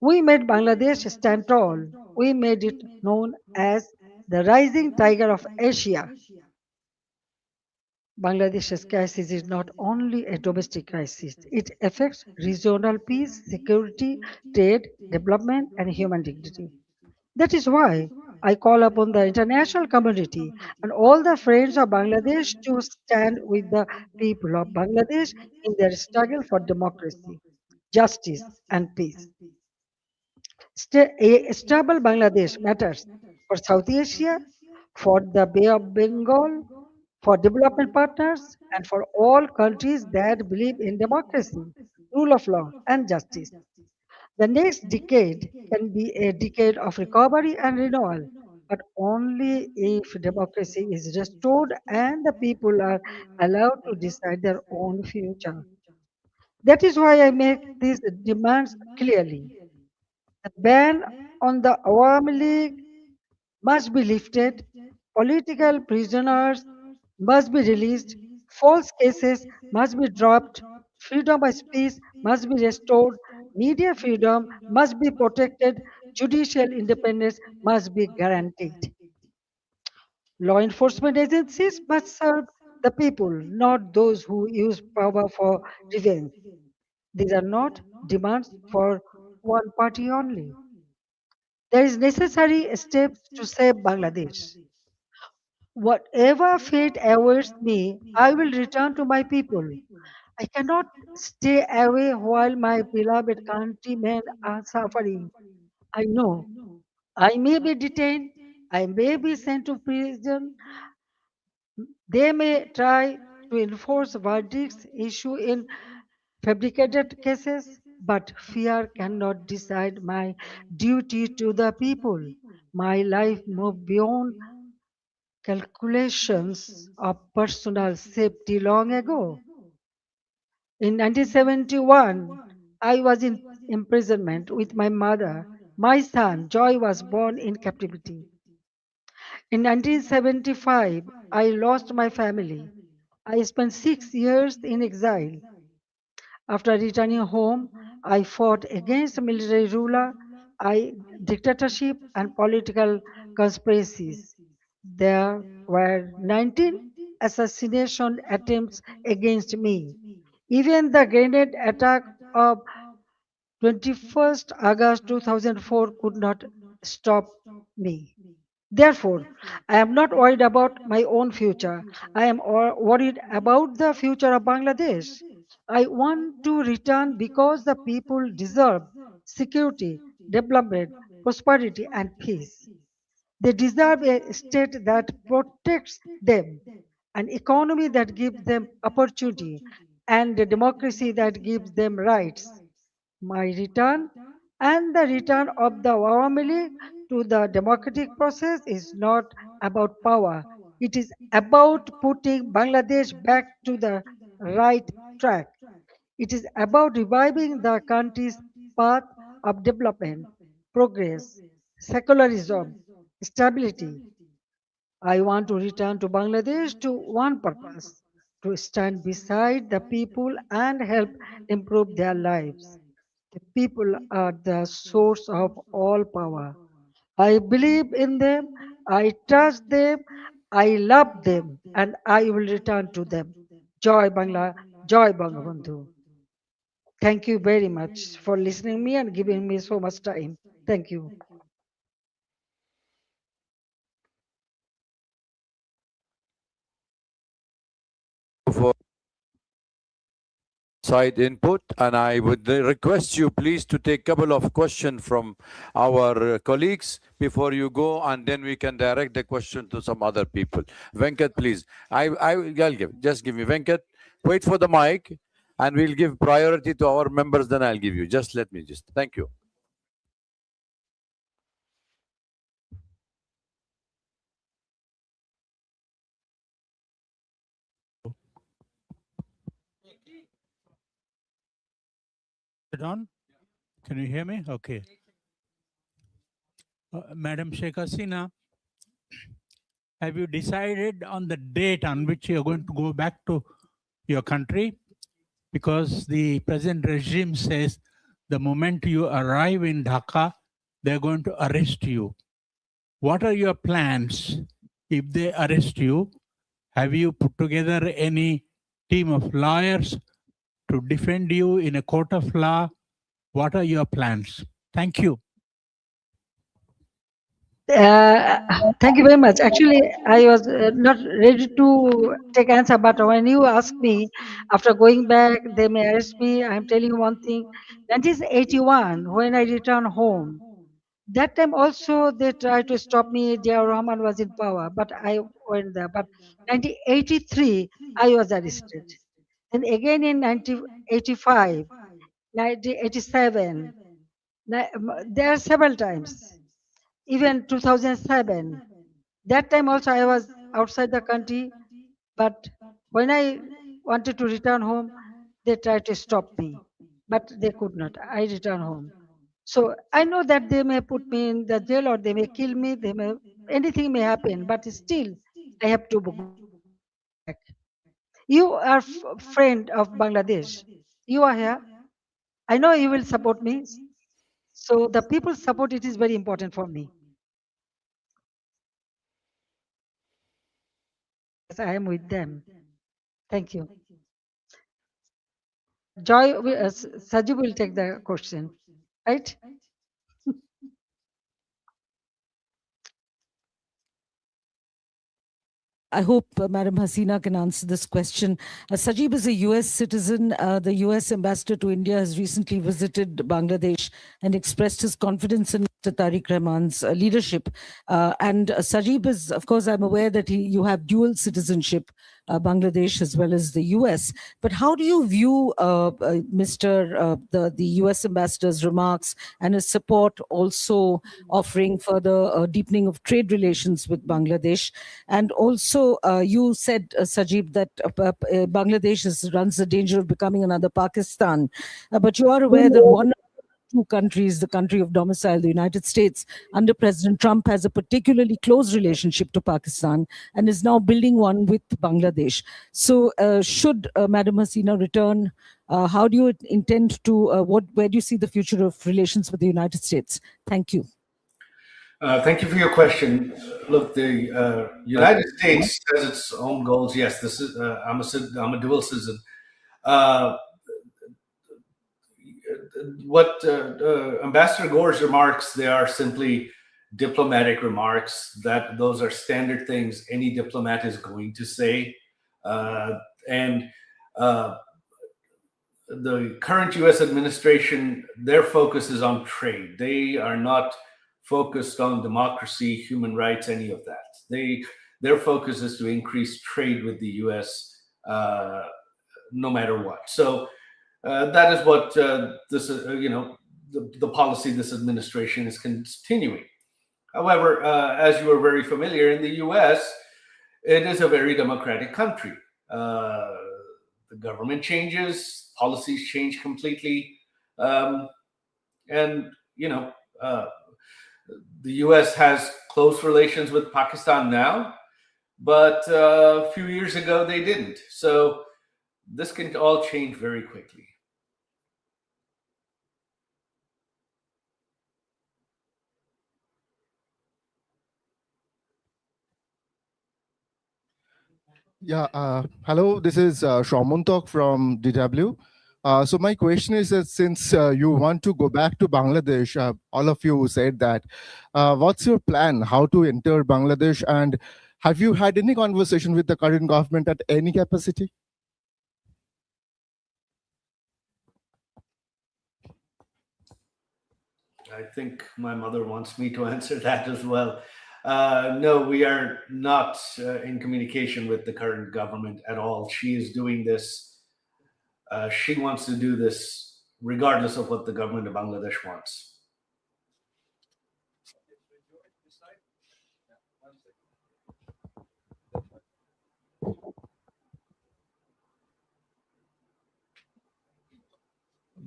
We made Bangladesh stand tall. We made it known as the rising tiger of Asia. Bangladesh's crisis is not only a domestic crisis, it affects regional peace, security, trade, development, and human dignity. That is why I call upon the international community and all the friends of Bangladesh to stand with the people of Bangladesh in their struggle for democracy, justice, and peace. A stable Bangladesh matters for South Asia, for the Bay of Bengal, for development partners, and for all countries that believe in democracy, rule of law, and justice. The next decade can be a decade of recovery and renewal, but only if democracy is restored and the people are allowed to decide their own future. That is why I make these demands clearly. The ban on the Awami League must be lifted, political prisoners must be released, false cases must be dropped, freedom of speech must be restored, media freedom must be protected, judicial independence must be guaranteed. Law enforcement agencies must serve the people, not those who use power for revenge. These are not demands for one party only. There is necessary steps to save Bangladesh. Whatever fate awaits me, I will return to my people. I cannot stay away while my beloved countrymen are suffering. I know I may be detained, I may be sent to prison, they may try to enforce verdicts issued in fabricated cases, but fear cannot decide my duty to the people. My life moved beyond calculations of personal safety long ago. In 1971, I was in imprisonment with my mother. My son, Joy, was born in captivity. In 1975, I lost my family. I spent 6 years in exile. After returning home, I fought against military ruler, dictatorship, and political conspiracies. There were 19 assassination attempts against me. Even the grenade attack of 21st August 2004 could not stop me. Therefore, I am not worried about my own future. I am worried about the future of Bangladesh. I want to return because the people deserve security, development, prosperity, and peace. They deserve a state that protects them, an economy that gives them opportunity, and a democracy that gives them rights. My return and the return of the Awami League to the democratic process is not about power. It is about putting Bangladesh back to the right track. It is about reviving the country's path of development, progress, secularism, stability. I want to return to Bangladesh to one purpose, to stand beside the people and help improve their lives. The people are the source of all power. I believe in them, I trust them, I love them, and I will return to them. Joy Bangla, Joy Bangabandhu. Thank you very much for listening me and giving me so much time. Thank you. For side input, and I would request you please to take a couple of questions from our colleagues before you go, and then we can direct the question to some other people. Venkat, please. I'll give. Just give me Venkat. Wait for the mic, and we'll give priority to our members. Then I'll give you. Just let me just. Thank you. it on? Can you hear me? Okay. Madam Sheikh Hasina, have you decided on the date on which you're going to go back to your country? Because the present regime says the moment you arrive in Dhaka, they're going to arrest you. What are your plans if they arrest you? Have you put together any team of lawyers to defend you in a court of law? What are your plans? Thank you. Thank you very much. Actually, I was not ready to take answer, but when you ask me, after going back, they may arrest me. I'm telling you one thing. 1981, when I returned home, that time also they tried to stop me. Dear Rahman was in power, but I went there. But 1983, I was arrested. And again in 1985, 1987, there are several times. Even 2007, that time also I was outside the country, but when I wanted to return home, they tried to stop me, but they could not. I returned home. So I know that they may put me in the jail or they may kill me, they may, anything may happen, but still I have to go back. You are friend of Bangladesh. You are here. I know you will support me. So the people's support, it is very important for me. Yes, I am with them. Thank you. Joy, Sajib will take the question, right? I hope Madam Hasina can answer this question. Sajib is a US citizen. The US ambassador to India has recently visited Bangladesh and expressed his confidence in Mr. Tariq Rahman's leadership. And Sajib is, of course, I'm aware that you have dual citizenship, Bangladesh as well as the US. But how do you view the US ambassador's remarks and his support also offering further deepening of trade relations with Bangladesh? And also, you said, Sajib, that Bangladesh runs the danger of becoming another Pakistan. But you are aware that one two countries, the country of domicile, the United States, under President Trump, has a particularly close relationship to Pakistan and is now building one with Bangladesh. So should Madam Hasina return, how do you intend to, where do you see the future of relations with the United States? Thank you. Thank you for your question. Look, the United States has its own goals. Yes, this is I'm a dual citizen. What Ambassador Gore's remarks, they are simply diplomatic remarks. Those are standard things any diplomat is going to say. And the current U.S. administration, their focus is on trade. They are not focused on democracy, human rights, any of that. Their focus is to increase trade with the U.S. No matter what. So that is what this, the policy this administration is continuing. However, as you are very familiar, in the U.S., it is a very democratic country. The government changes, policies change completely, and the U.S. has close relations with Pakistan now, but a few years ago they didn't. So this can all change very quickly. Yeah, hello, this is Shaumuntok from DW. So my question is that since you want to go back to Bangladesh, all of you said that, what's your plan, how to enter Bangladesh, and have you had any conversation with the current government at any capacity? I think my mother wants me to answer that as well. No, we are not in communication with the current government at all. She is doing this. She wants to do this regardless of what the government of Bangladesh wants.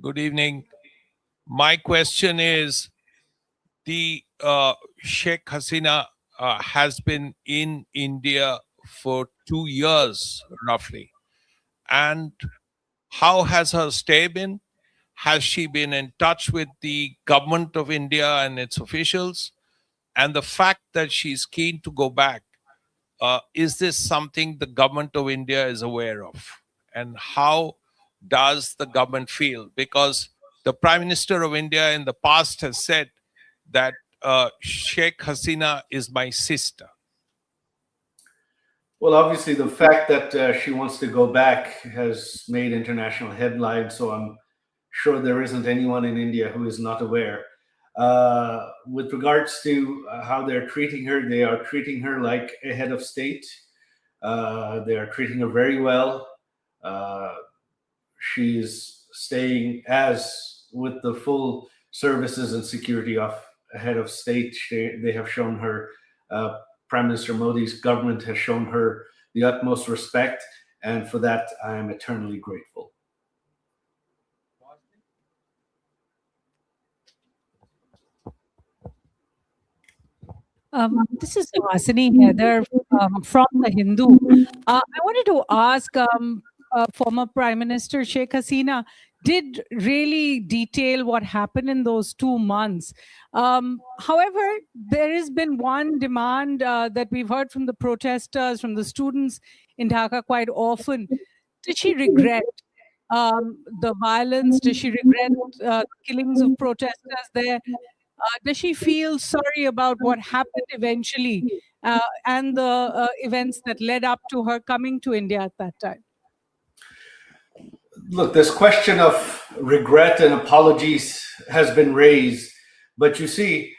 Good evening. My question is, the Sheikh Hasina has been in India for 2 years roughly. And how has her stay been? Has she been in touch with the government of India and its officials? And the fact that she's keen to go back, is this something the government of India is aware of? And how does the government feel? Because the Prime Minister of India in the past has said that Sheikh Hasina is my sister. Well, obviously, the fact that she wants to go back has made international headlines, so I'm sure there isn't anyone in India who is not aware. With regards to how they're treating her, they are treating her like a head of state. They are treating her very well. She's staying as with the full services and security of a head of state. They have shown her, Prime Minister Modi's government has shown her the utmost respect, and for that I am eternally grateful. This is Vasini Heather from The Hindu. I wanted to ask former Prime Minister Sheikh Hasina did really detail what happened in those 2 months. However, there has been one demand that we've heard from the protesters, from the students in Dhaka quite often. Did she regret the violence? Does she regret the killings of protesters there? Does she feel sorry about what happened eventually and the events that led up to her coming to India at that time? Look, this question of regret and apologies has been raised, but you see,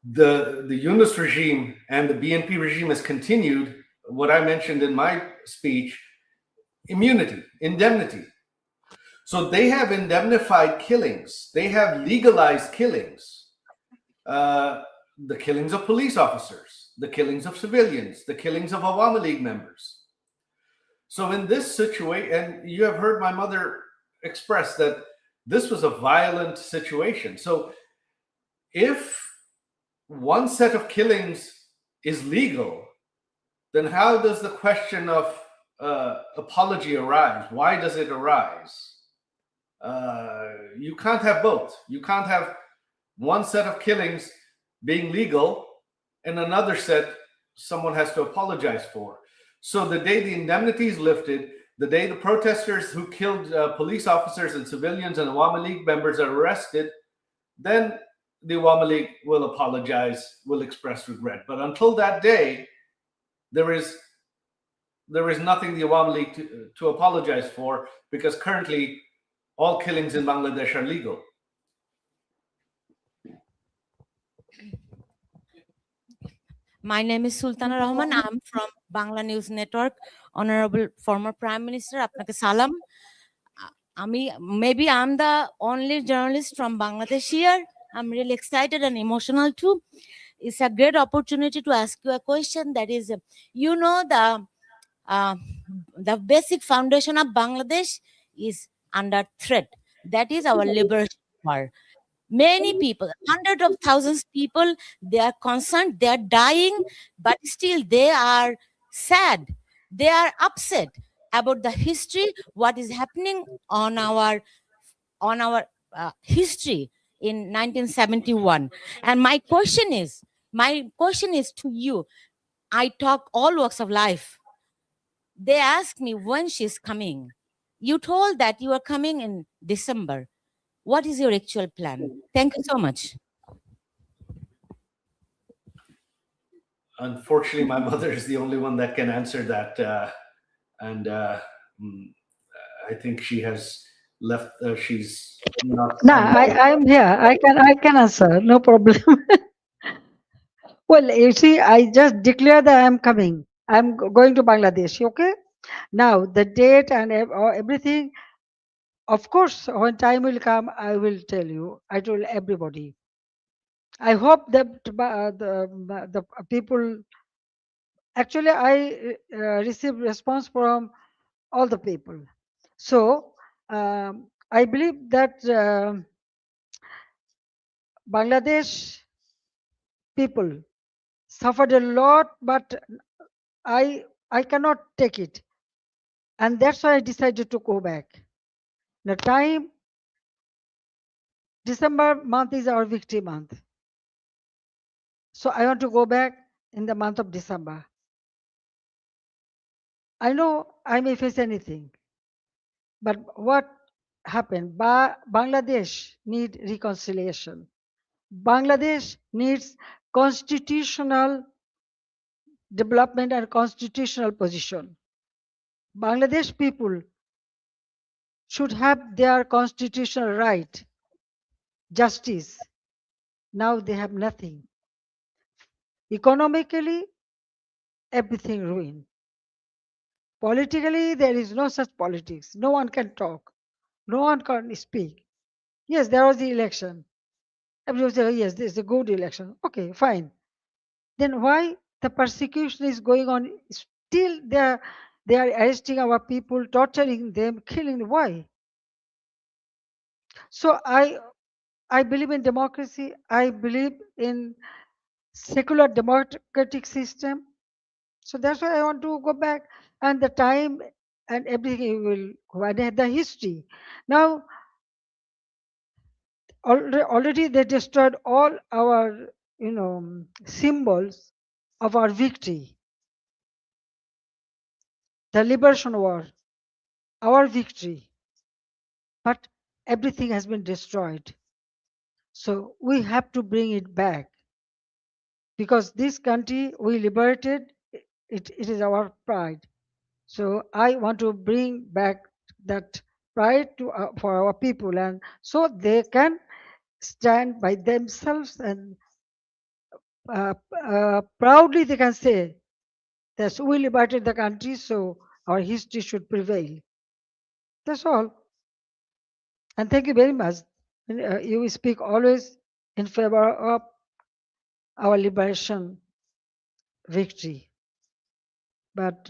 the Yunus regime and the BNP regime has continued what I mentioned in my speech: immunity, indemnity. So they have indemnified killings. They have legalized killings. The killings of police officers, the killings of civilians, the killings of Awami League members. So in this situation, and you have heard my mother express that this was a violent situation. So if one set of killings is legal, then how does the question of apology arise? Why does it arise? You can't have both. You can't have one set of killings being legal and another set someone has to apologize for. So the day the indemnity is lifted, the day the protesters who killed police officers and civilians and Awami League members are arrested, then the Awami League will apologize, will express regret. But until that day, there is nothing the Awami League to apologize for, because currently all killings in Bangladesh are legal. My name is Sultana Rahman. I'm from Bangla News Network. Honorable former Prime Minister, apnake salam. Maybe I'm the only journalist from Bangladesh here. I'm really excited and emotional too. It's a great opportunity to ask you a question. That is, you know, the basic foundation of Bangladesh is under threat. That is our liberation war. Many people, hundreds of thousands of people, they are concerned, they are dying, but still they are sad. They are upset about the history, what is happening on our history in 1971. And my question is to you. I talk all walks of life. They asked me when she's coming. You told that you are coming in December. What is your actual plan? Thank you so much. Unfortunately, my mother is the only one that can answer that. I think she has left. She's not. No, I'm here. I can answer. No problem. Well, you see, I just declare that I'm coming. I'm going to Bangladesh. Okay. Now the date and everything. Of course, when time will come, I will tell you. I told everybody. I hope that the people. Actually, I received response from all the people. So I believe that Bangladesh people suffered a lot, but I cannot take it. And that's why I decided to go back. The time, December month is our victory month. So I want to go back in the month of December. I know I may face anything, but what happened? Bangladesh need reconciliation. Bangladesh needs constitutional development and constitutional position. Bangladesh people should have their constitutional right, justice. Now they have nothing. Economically, everything ruined. Politically, there is no such politics. No one can talk. No one can speak. Yes, there was the election. Everyone said, "Oh, yes, this is a good election." Okay, fine. Then why the persecution is going on? Still, they are arresting our people, torturing them, killing them. Why? So I believe in democracy. I believe in secular democratic system. So that's why I want to go back, and the time and everything will go. And the history. Now already they destroyed all our symbols of our victory, the liberation war, our victory, but everything has been destroyed. So we have to bring it back, because this country we liberated, it is our pride. So I want to bring back that pride to for our people, and so they can stand by themselves, and proudly they can say that we liberated the country, so our history should prevail. That's all. And thank you very much. You speak always in favor of our liberation victory. But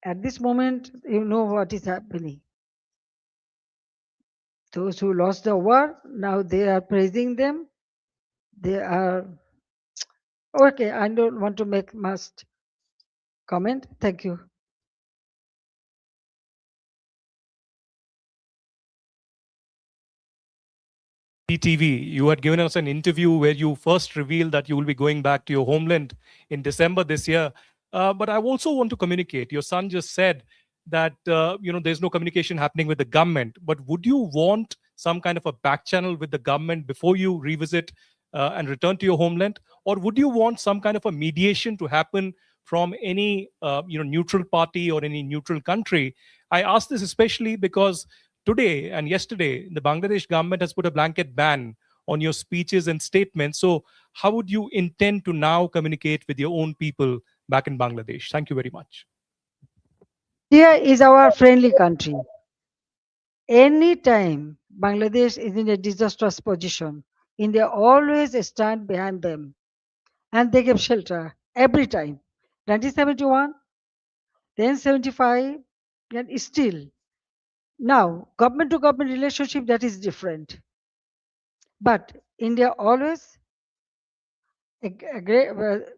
at this moment, you know what is happening. Those who lost the war, now they are praising them. They are okay. I don't want to make much comment. Thank you. TV, you had given us an interview where you first revealed that you will be going back to your homeland in December this year. But I also want to communicate. Your son just said that there's no communication happening with the government. But would you want some kind of a back channel with the government before you revisit and return to your homeland, or would you want some kind of a mediation to happen from any neutral party or any neutral country? I ask this especially because today and yesterday, the Bangladesh government has put a blanket ban on your speeches and statements. So, how would you intend to now communicate with your own people back in Bangladesh? Thank you very much. India is our friendly country. Anytime Bangladesh is in a disastrous position, India always stand behind them, and they give shelter every time. 1971, then 75, and still. Now, government to government relationship, that is different. But India always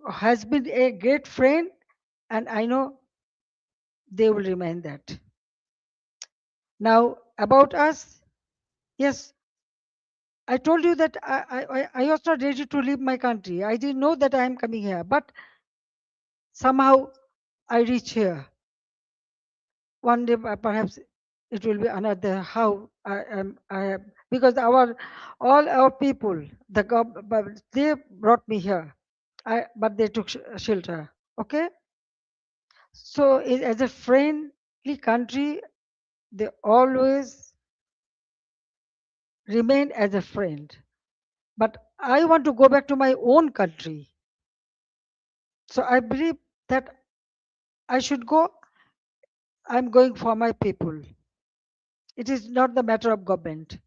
has been a great friend, and I know they will remain that. Now, about us, yes, I told you that I was not ready to leave my country. I didn't know that I am coming here, but somehow I reach here. One day, perhaps it will be another. How I am, because all our people, they brought me here. But they took shelter. Okay, so as a friendly country, they always remain as a friend. But I want to go back to my own country. So I believe that I should go. I'm going for my people. It is not the matter of government.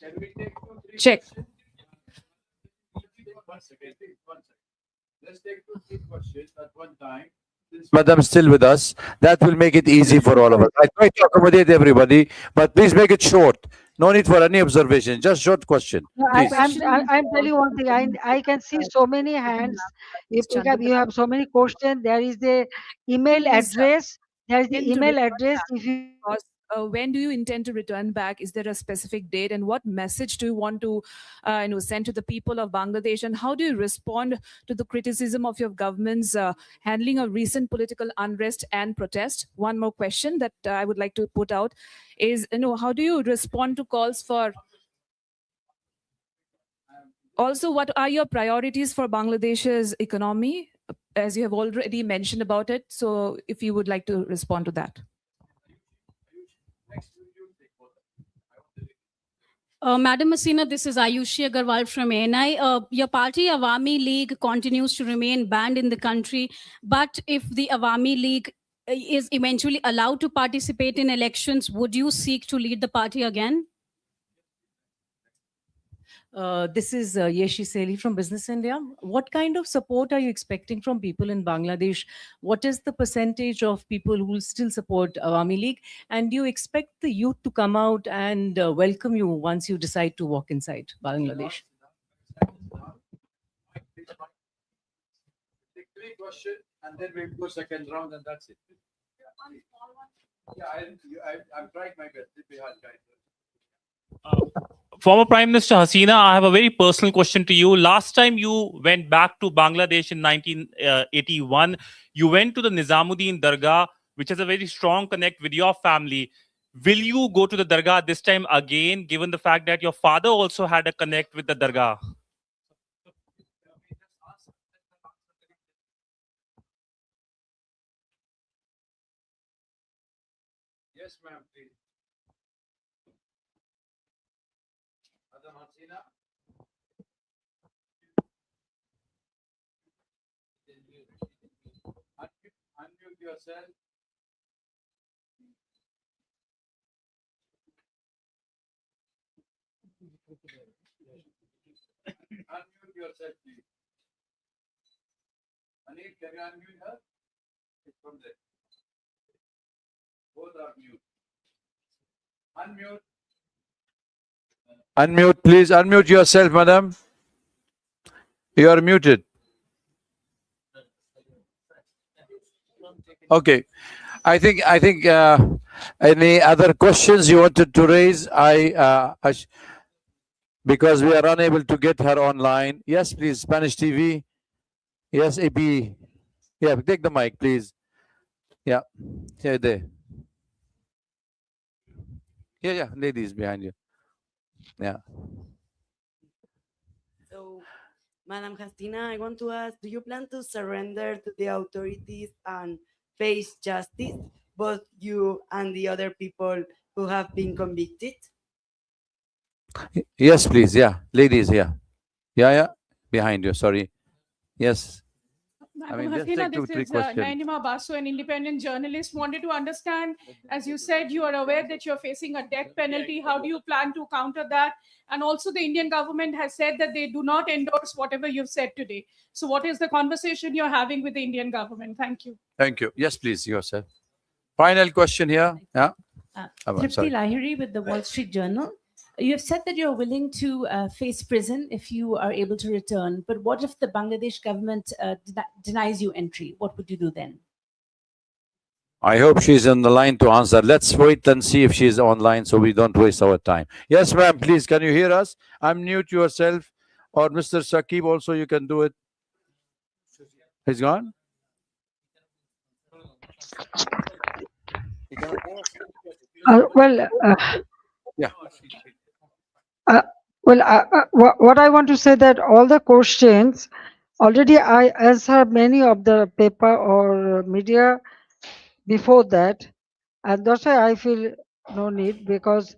Can we take 2, 3 Check. questions? One second, please, 1 second. Let's take 2, 3 questions at one time. Madam still with us. That will make it easy for all of us. I try to accommodate everybody, but please make it short. No need for any observation. Just short question. No, Please. I'm telling you one thing. I can see so many hands. You have so many questions. There is the email address. There is the Intend to email return address. back? If you Because, when do you intend to return back? Is there a specific date? And what message do you want to send to the people of Bangladesh? And how do you respond to the criticism of your government's handling of recent political unrest and protest? One more question that I would like to put out is, how do you respond to calls for... Also, what are your priorities for Bangladesh's economy? As you have already mentioned about it. So if you would like to respond to that. Madam Hasina, this is Ayushi Agarwal from ANI. Your party, Awami League, continues to remain banned in the country. But if the Awami League is eventually allowed to participate in elections, would you seek to lead the party again? This is Yeshi Seli from Business India. What kind of support are you expecting from people in Bangladesh? What is the percentage of people who will still support Awami League? And do you expect the youth to come out and welcome you once you decide to walk inside Bangladesh? Take 3 questions and then we'll go second round and that's it. Yeah, I'm trying my best. Former Prime Minister Hasina, I have a very personal question to you. Last time you went back to Bangladesh in 1981, you went to the Nizamuddin Dargah, which has a very strong connect with your family. Will you go to the Dargah this time again, given the fact that your father also had a connect with the Dargah? Yes, ma'am, please. Madam Hasina. Unmute yourself. Unmute yourself, please. Anil, can you unmute her? It's from there. Both are mute. Unmute. Unmute, please. Unmute yourself, madam. You are muted. Okay. I think any other questions you wanted to raise? Because we are unable to get her online. Yes, please. Spanish TV. Yes, AP. Yeah, take the mic, please. Yeah. Yeah, there. Yeah, ladies behind you. Yeah. So, Madam Hasina, I want to ask, do you plan to surrender to the authorities and face justice, both you and the other people who have been convicted? Yes, please. Yeah, ladies. Yeah. Yeah. Behind you. Sorry. Yes. Madam just Hasina, take 2, 3 this is questions. Nainima Basu, an independent journalist. Wanted to understand, as you said, you are aware that you're facing a death penalty. How do you plan to counter that? And also the Indian government has said that they do not endorse whatever you've said today. So what is the conversation you're having with the Indian government? Thank you. Thank you. Yes, please. Yourself. Final question here. Yeah. Tripti Sorry. Lahiri with the Wall Street Journal. You have said that you're willing to face prison if you are able to return. But what if the Bangladesh government denies you entry? What would you do then? I hope she's on the line to answer. Let's wait and see if she's online so we don't waste our time. Yes, ma'am, please. Can you hear us? Unmute yourself. Or Mr. Saqib also, you can do it. He's gone? Yeah. What I want to say that all the questions already I answered many of the paper or media before that, and that's why I feel no need, because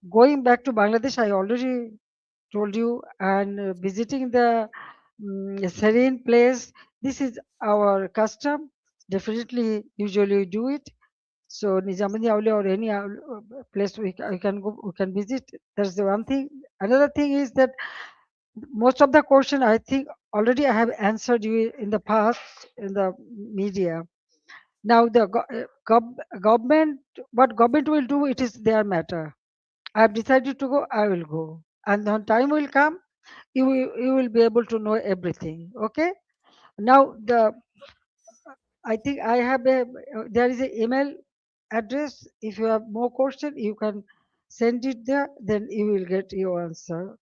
going back to Bangladesh, I already told you, and visiting the serene place, this is our custom. Definitely, usually we do it. So Nizamudi Auli or any place we can go, we can visit. That's the one thing. Another thing is that most of the question I think already I have answered you in the past in the media. Now the government, what government will do, it is their matter. I have decided to go, I will go. And when time will come, you will be able to know everything. Okay. Now I think I have there is an email address. If you have more question, you can send it there. Then you will get your answer.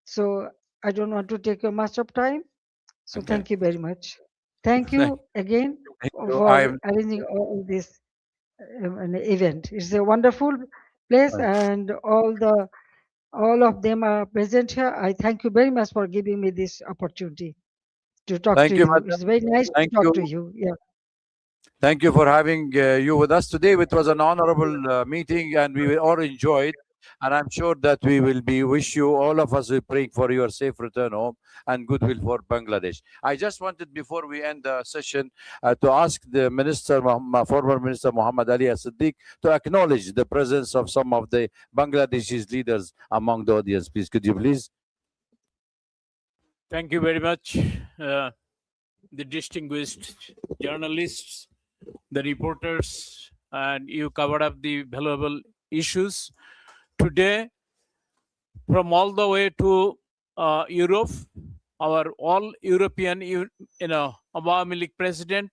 So I don't want to take you much of time. So Okay. thank you very much. Thank you again Thank you. for arranging all this an event. It's a wonderful place, and all of them are present here. I thank you very much for giving me this opportunity to talk Thank to you, you. madam. It's very nice to Thank talk to you. you. Yeah. Thank you for having you with us today. It was an honorable meeting, and we all enjoyed. And I'm sure that we will be wish you all of us will praying for your safe return home and goodwill for Bangladesh. I just wanted before we end the session to ask the minister, former minister Muhammad Ali As-Siddiq, to acknowledge the presence of some of the Bangladeshi leaders among the audience. Please, could you please? Thank you very much, the distinguished journalists, the reporters, and you covered up the valuable issues. Today, from all the way to Europe, our all European, Awami League president,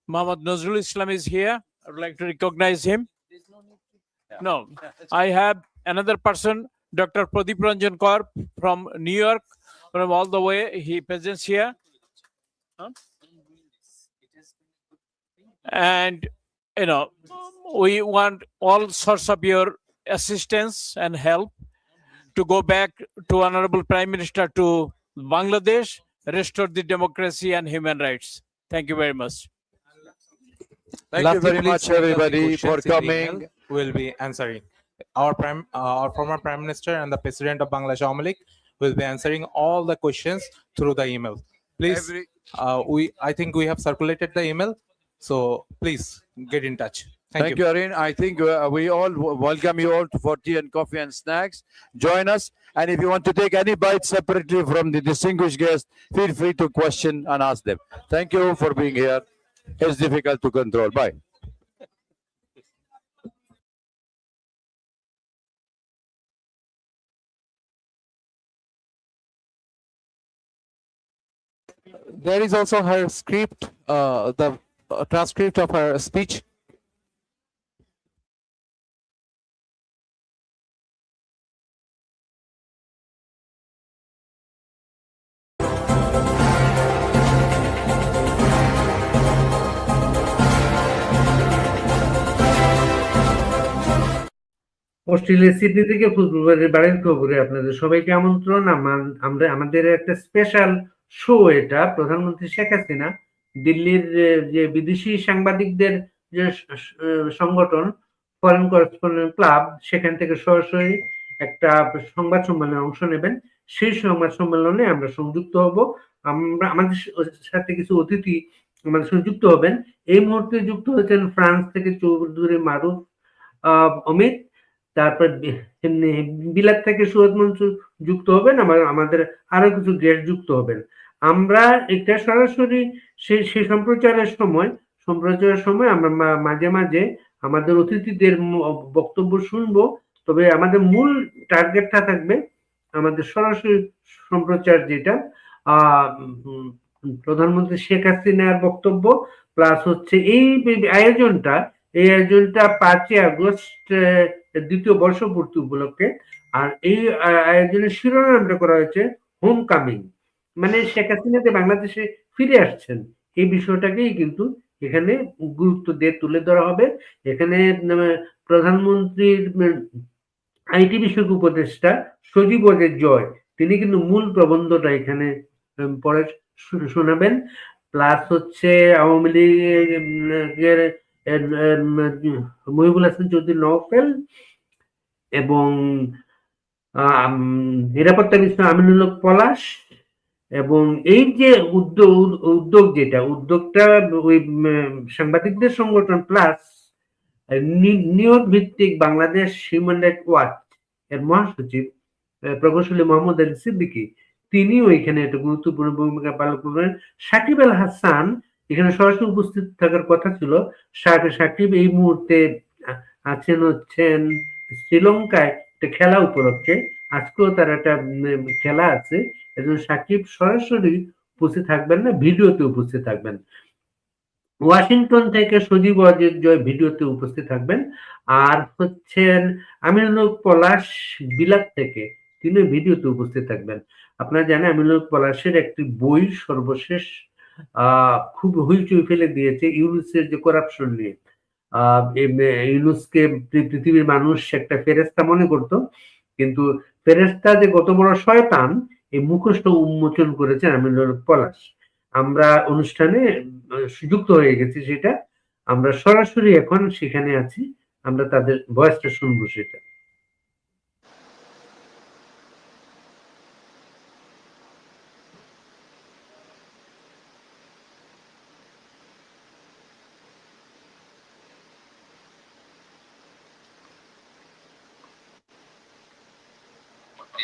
Muhammad Nazrul Islam is here. I would like to recognize him. No, I have another person, Dr. Pradeep Ranjan Kaur from New York, from all the way. He presents here. And, we want all sorts of your assistance and help to go back to Honorable Prime Minister to Bangladesh, restore the democracy and human rights. Thank you very much. Thank you very much, everybody, for coming. We'll be answering. Our former Prime Minister and the President of Bangladesh Awami League will be answering all the questions through the email. Please, I think we have circulated the email, so please get in touch. Thank you, Arun. I think we all welcome you all for tea and coffee and snacks. Join us. And if you want to take any bite separately from the distinguished guests, feel free to question and ask them. Thank you for being here. It's difficult to control. Bye. There is also her script, the transcript of her speech. Australia Sydney থেকে ফুটবলের বাড়ির খবরে আপনাদের সবাইকে আমন্ত্রণ। আমরা আমাদের একটা স্পেশাল শো, এটা প্রধানমন্ত্রী শেখ হাসিনা দিল্লির যে বিদেশি সাংবাদিকদের যে সংগঠন ফরেন করেসপন্ডেন্ট ক্লাব, সেখান থেকে সরাসরি একটা সংবাদ সম্মেলনে অংশ নেবেন। সেই সংবাদ সম্মেলনে আমরা সংযুক্ত হব। আমরা আমাদের সাথে কিছু অতিথি আমাদের সঙ্গে যুক্ত হবেন। এই মুহূর্তে যুক্ত হয়েছেন ফ্রান্স থেকে চৌধুরী মারুফ অমিত, তারপর বিলাত থেকে সুরত মনসুর যুক্ত হবেন। আমাদের আরো কিছু গেস্ট যুক্ত হবেন। আমরা এটা সরাসরি সেই সম্প্রচারের সময় আমরা মাঝে মাঝে আমাদের অতিথিদের বক্তব্য শুনবো। তবে আমাদের মূল টার্গেটটা থাকবে আমাদের সরাসরি সম্প্রচার, যেটা প্রধানমন্ত্রী শেখ হাসিনার বক্তব্য প্লাস হচ্ছে এই আয়োজনটা 5ই আগস্ট দ্বিতীয় বর্ষপূর্তি উপলক্ষে। আর এই আয়োজনের শিরোনামটা করা হয়েছে হোম কামিং, মানে শেখ হাসিনা যে বাংলাদেশে ফিরে আসছেন, এই বিষয়টাকেই কিন্তু এখানে গুরুত্ব দিয়ে তুলে ধরা হবে। এখানে প্রধানমন্ত্রীর আইটি বিষয়ক উপদেষ্টা সজীব জয়, তিনি কিন্তু মূল প্রবন্ধটা এখানে পরে শোনাবেন। প্লাস হচ্ছে আওয়ামী লীগের মহিবুল হাসান চৌধুরী নওফেল এবং নিরাপত্তা বিষয় আমিনুল হক পলাশ, এবং এই যে উদ্যোগটা ওই সাংবাদিকদের সংগঠন প্লাস নিয়োগ ভিত্তিক বাংলাদেশ হিউম্যান রাইট ওয়াচ এর মহাসচিব প্রকৌশলী মোহাম্মদ আলী সিদ্দিকী তিনিও এখানে একটা গুরুত্বপূর্ণ ভূমিকা পালন করবেন। সাকিব আল হাসান এখানে সরাসরি উপস্থিত থাকার কথা ছিল। সাকিব এই মুহূর্তে হচ্ছেন শ্রীলঙ্কায় একটা খেলা উপলক্ষে, আজকেও তার একটা খেলা আছে, এজন্য সাকিব সরাসরি উপস্থিত থাকবেন না, ভিডিওতে উপস্থিত থাকবেন। ওয়াশিংটন থেকে সজীব ওয়াজেদ জয় ভিডিওতে উপস্থিত থাকবেন। আর হচ্ছেন আমিনুল হক পলাশ বিলাত থেকে, তিনি ভিডিওতে উপস্থিত থাকবেন। আপনারা জানেন আমিনুল হক পলাশের একটি বই সর্বশেষ খুব হইচই ফেলে দিয়েছে ইউনুসের যে করাপশন নিয়ে। ইউনুসকে পৃথিবীর মানুষ একটা ফেরেস্তা মনে করত, কিন্তু ফেরেস্তা যে কত বড় শয়তান এই মুখোশটা উন্মোচন করেছেন আমিনুল হক পলাশ। আমরা অনুষ্ঠানে যুক্ত হয়ে গেছি, সেটা আমরা সরাসরি এখন সেখানে আছি, আমরা তাদের ভয়েসটা শুনবো সেটা।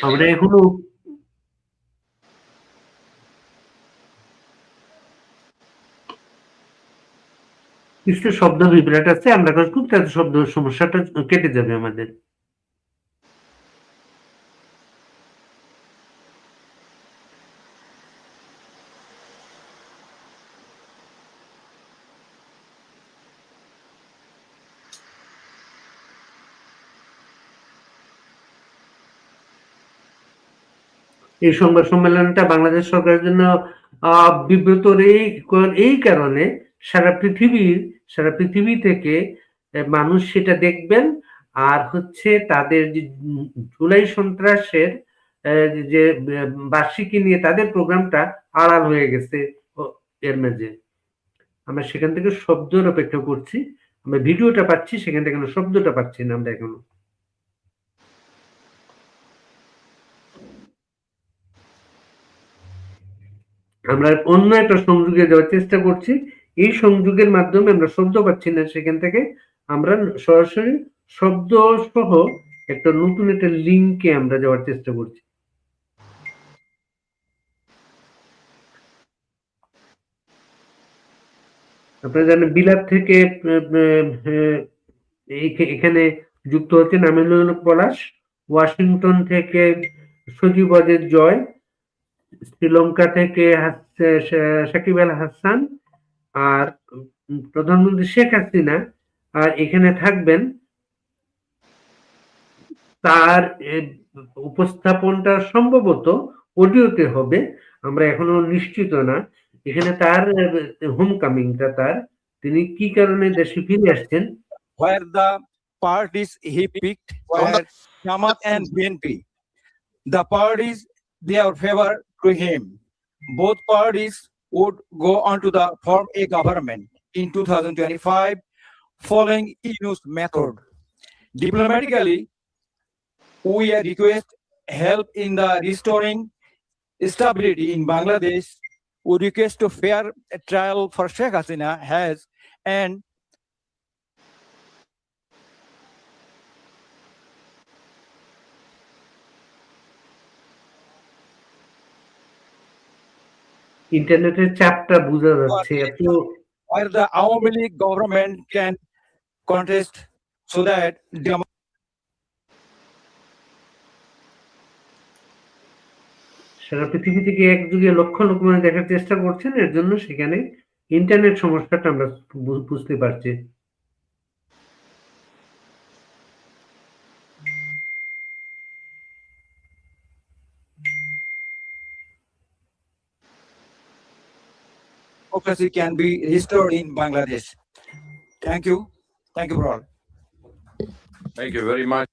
আমরা এখনো কিছু শব্দ বিভ্রাট আছে, আমরা খুব তাদের শব্দ সমস্যাটা কেটে যাবে আমাদের। এই সংবাদ সম্মেলনটা বাংলাদেশ সরকারের জন্য বিব্রতর এই কারণে সারা পৃথিবী থেকে মানুষ সেটা দেখবেন। আর হচ্ছে তাদের যে জুলাই সন্ত্রাসের যে বার্ষিকী নিয়ে তাদের প্রোগ্রামটা আড়াল হয়ে গেছে এর মাঝে। আমরা সেখান থেকে শব্দের অপেক্ষা করছি, আমরা ভিডিওটা পাচ্ছি, সেখান থেকে শব্দটা পাচ্ছি না আমরা এখনো। আমরা অন্য একটা সংযোগে যাওয়ার চেষ্টা করছি, এই সংযোগের মাধ্যমে আমরা শব্দ পাচ্ছি না, সেখান থেকে আমরা সরাসরি শব্দ সহ একটা নতুন একটা লিঙ্কে আমরা যাওয়ার চেষ্টা করছি। আপনারা জানেন বিলাত থেকে এখানে যুক্ত হচ্ছেন আমিনুল হক পলাশ, ওয়াশিংটন থেকে সজীব ওয়াজেদ জয়, শ্রীলঙ্কা থেকে সাকিব আল হাসান, আর প্রধানমন্ত্রী শেখ হাসিনা আর এখানে থাকবেন। তার উপস্থাপনটা সম্ভবত অডিওতে হবে, আমরা এখনো নিশ্চিত না। এখানে তার হোমকামিংটা তার, তিনি কি কারণে দেশে ফিরে আসছেন। Where the parties he picked were Jamaat and BNP. The parties they are favor to him. Both parties would go on to form a government in 2025 following Yunus method. Diplomatically, we request help in the restoring stability in Bangladesh. We request a fair trial for Sheikh Hasina has and ইন্টারনেটের চাপটা বোঝা যাচ্ছে এত। Where the Awami League government can contest so that সারা পৃথিবী থেকে একযোগে লক্ষ লক্ষ মানুষ দেখার চেষ্টা করছেন, এর জন্য সেখানে ইন্টারনেট সমস্যাটা আমরা বুঝতে পারছি। democracy can be restored in Bangladesh. Thank you. Thank you for all. Thank you very much.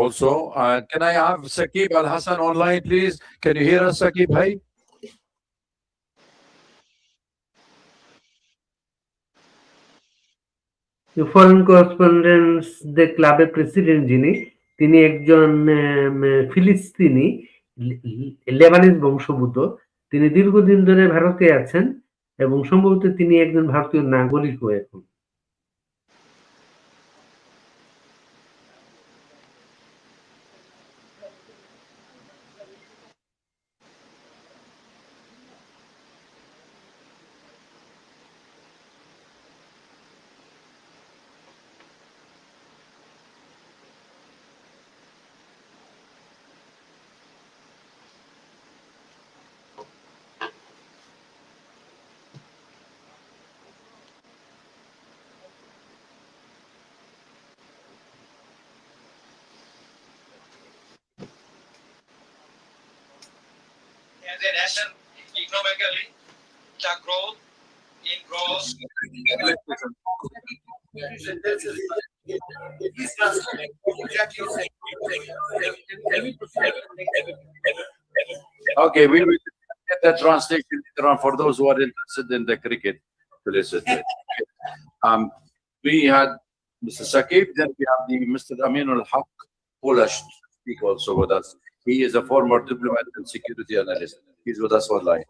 Also, can I have Sakib Al Hassan online, please? Can you hear us, Sakib? Bhai? Foreign করেসপন্ডেন্টসদের ক্লাবের president যিনি, তিনি একজন ফিলিস্তিনি Lebanese বংশোদ্ভূত। তিনি দীর্ঘদিন ধরে ভারতে আছেন এবং সম্ভবত তিনি একজন ভারতীয় নাগরিকও এখন। As a nation, economically, the growth in gross. Okay, we will get the translation later on for those who are interested in the cricket to listen to it. We had Mr. Sakib, then we have the Mr. Aminul Haq Polish speak also with us. He is a former diplomat and security analyst. He's with us online.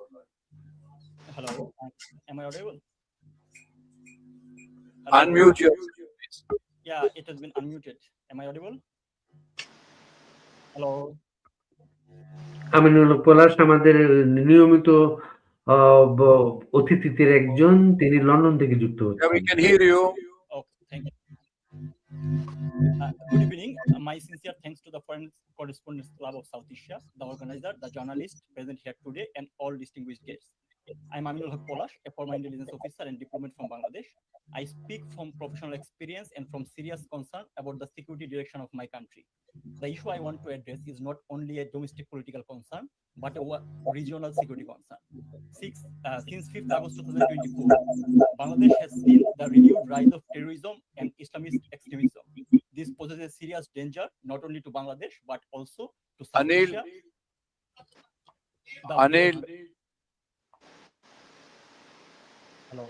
Hello, am I audible? Unmute your. Yeah, it has been unmuted. Am I audible? Hello. Aminul পলাশ আমাদের নিয়মিত অতিথিদের একজন, তিনি London থেকে যুক্ত হচ্ছেন। We can hear you. Okay, thank you. Good evening. My sincere thanks to the Foreign Correspondents Club of South Asia, the organizer, the journalists present here today, and all distinguished guests. I'm Aminul Haq Polash, a former intelligence officer and diplomat from Bangladesh. I speak from professional experience and from serious concern about the security direction of my country. The issue I want to address is not only a domestic political concern, but a regional security concern. Since 5th August 2024, Bangladesh has seen the renewed rise of terrorism and Islamist extremism. This poses a serious danger not only to Bangladesh, but also to South Asia. Anil. Hello.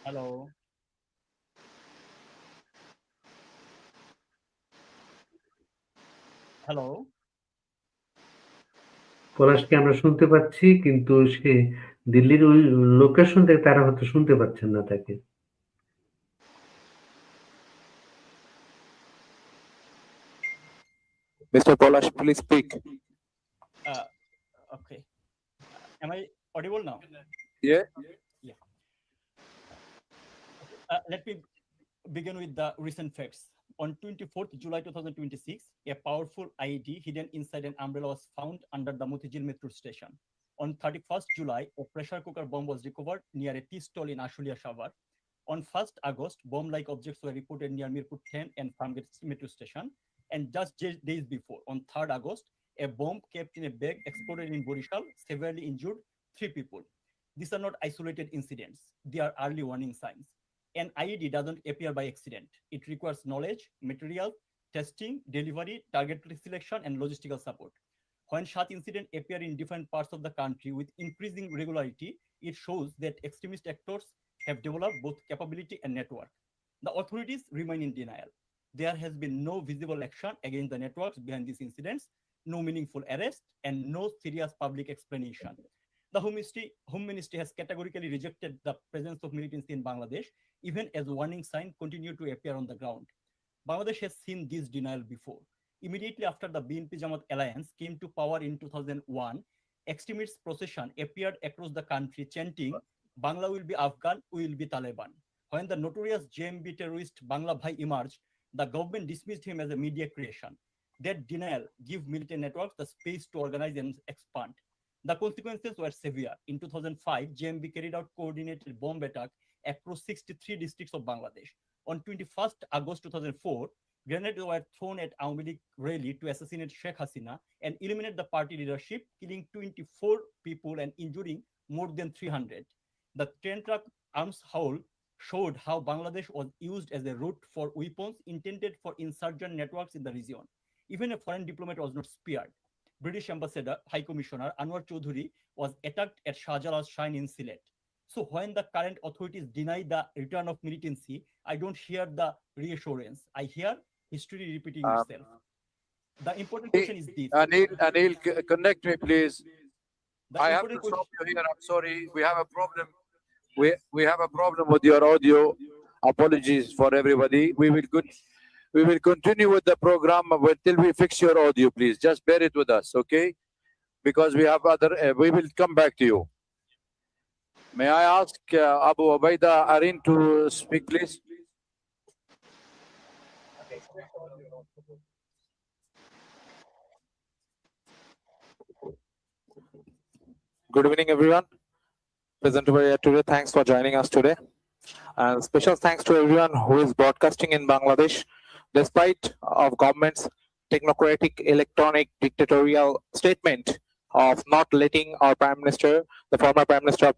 Hello. Hello. পলাশকে আমরা শুনতে পাচ্ছি, কিন্তু সে দিল্লির ওই location থেকে তারা হয়তো শুনতে পাচ্ছেন না তাকে। Mr. Polash, please speak. Okay. Am I audible now? Yeah. Yeah. Let me begin with the recent facts. On 24th July 2026, a powerful IED hidden inside an umbrella was found under the Motijil metro station. On 31st July, a pressure cooker bomb was recovered near a tea stall in Ashulia Shavar. On 1st August, bomb-like objects were reported near Mirpur 10 and Farmgate metro station. And just days before, on 3rd August, a bomb kept in a bag exploded in Borishal, severely injured 3 people. These are not isolated incidents. They are early warning signs. An IED doesn't appear by accident. It requires knowledge, material, testing, delivery, target selection, and logistical support. When such incidents appear in different parts of the country with increasing regularity, it shows that extremist actors have developed both capability and network. The authorities remain in denial. There has been no visible action against the networks behind these incidents, no meaningful arrest, and no serious public explanation. The Home Ministry has categorically rejected the presence of militancy in Bangladesh, even as warning signs continue to appear on the ground. Bangladesh has seen this denial before. Immediately after the BNP Jamaat alliance came to power in 2001, extremist procession appeared across the country chanting, Bangla will be Afghan, we will be Taliban. When the notorious JMB terrorist Bangla Bhai emerged, the government dismissed him as a media creation. That denial gave militant networks the space to organize and expand. The consequences were severe. In 2005, JMB carried out coordinated bomb attack across 63 districts of Bangladesh. On 21st August 2004, grenades were thrown at Awami League rally to assassinate Sheikh Hasina and eliminate the party leadership, killing 24 people and injuring more than 300. The 10-truck arms haul showed how Bangladesh was used as a route for weapons intended for insurgent networks in the region. Even a foreign diplomat was not spared. British Ambassador, High Commissioner Anwar Choudhury was attacked at Shahjalal's shrine in Sylhet. So when the current authorities deny the return of militancy, I don't hear the reassurance. I hear history repeating itself. The important question is this. Anil, connect me, please. The I have to important stop you here. I'm sorry. We have a problem. We have a problem with your audio. Apologies for everybody. We will continue with the program until we fix your audio, please. Just bear it with us, okay? Because we have other. We will come back to you. May I ask Abu Ubaida Arin to speak, please? Good evening, everyone. Present over here today. Thanks for joining us today. And special thanks to everyone who is broadcasting in Bangladesh, despite of government's technocratic, electronic, dictatorial statement of not letting our Prime Minister, the former Prime Minister of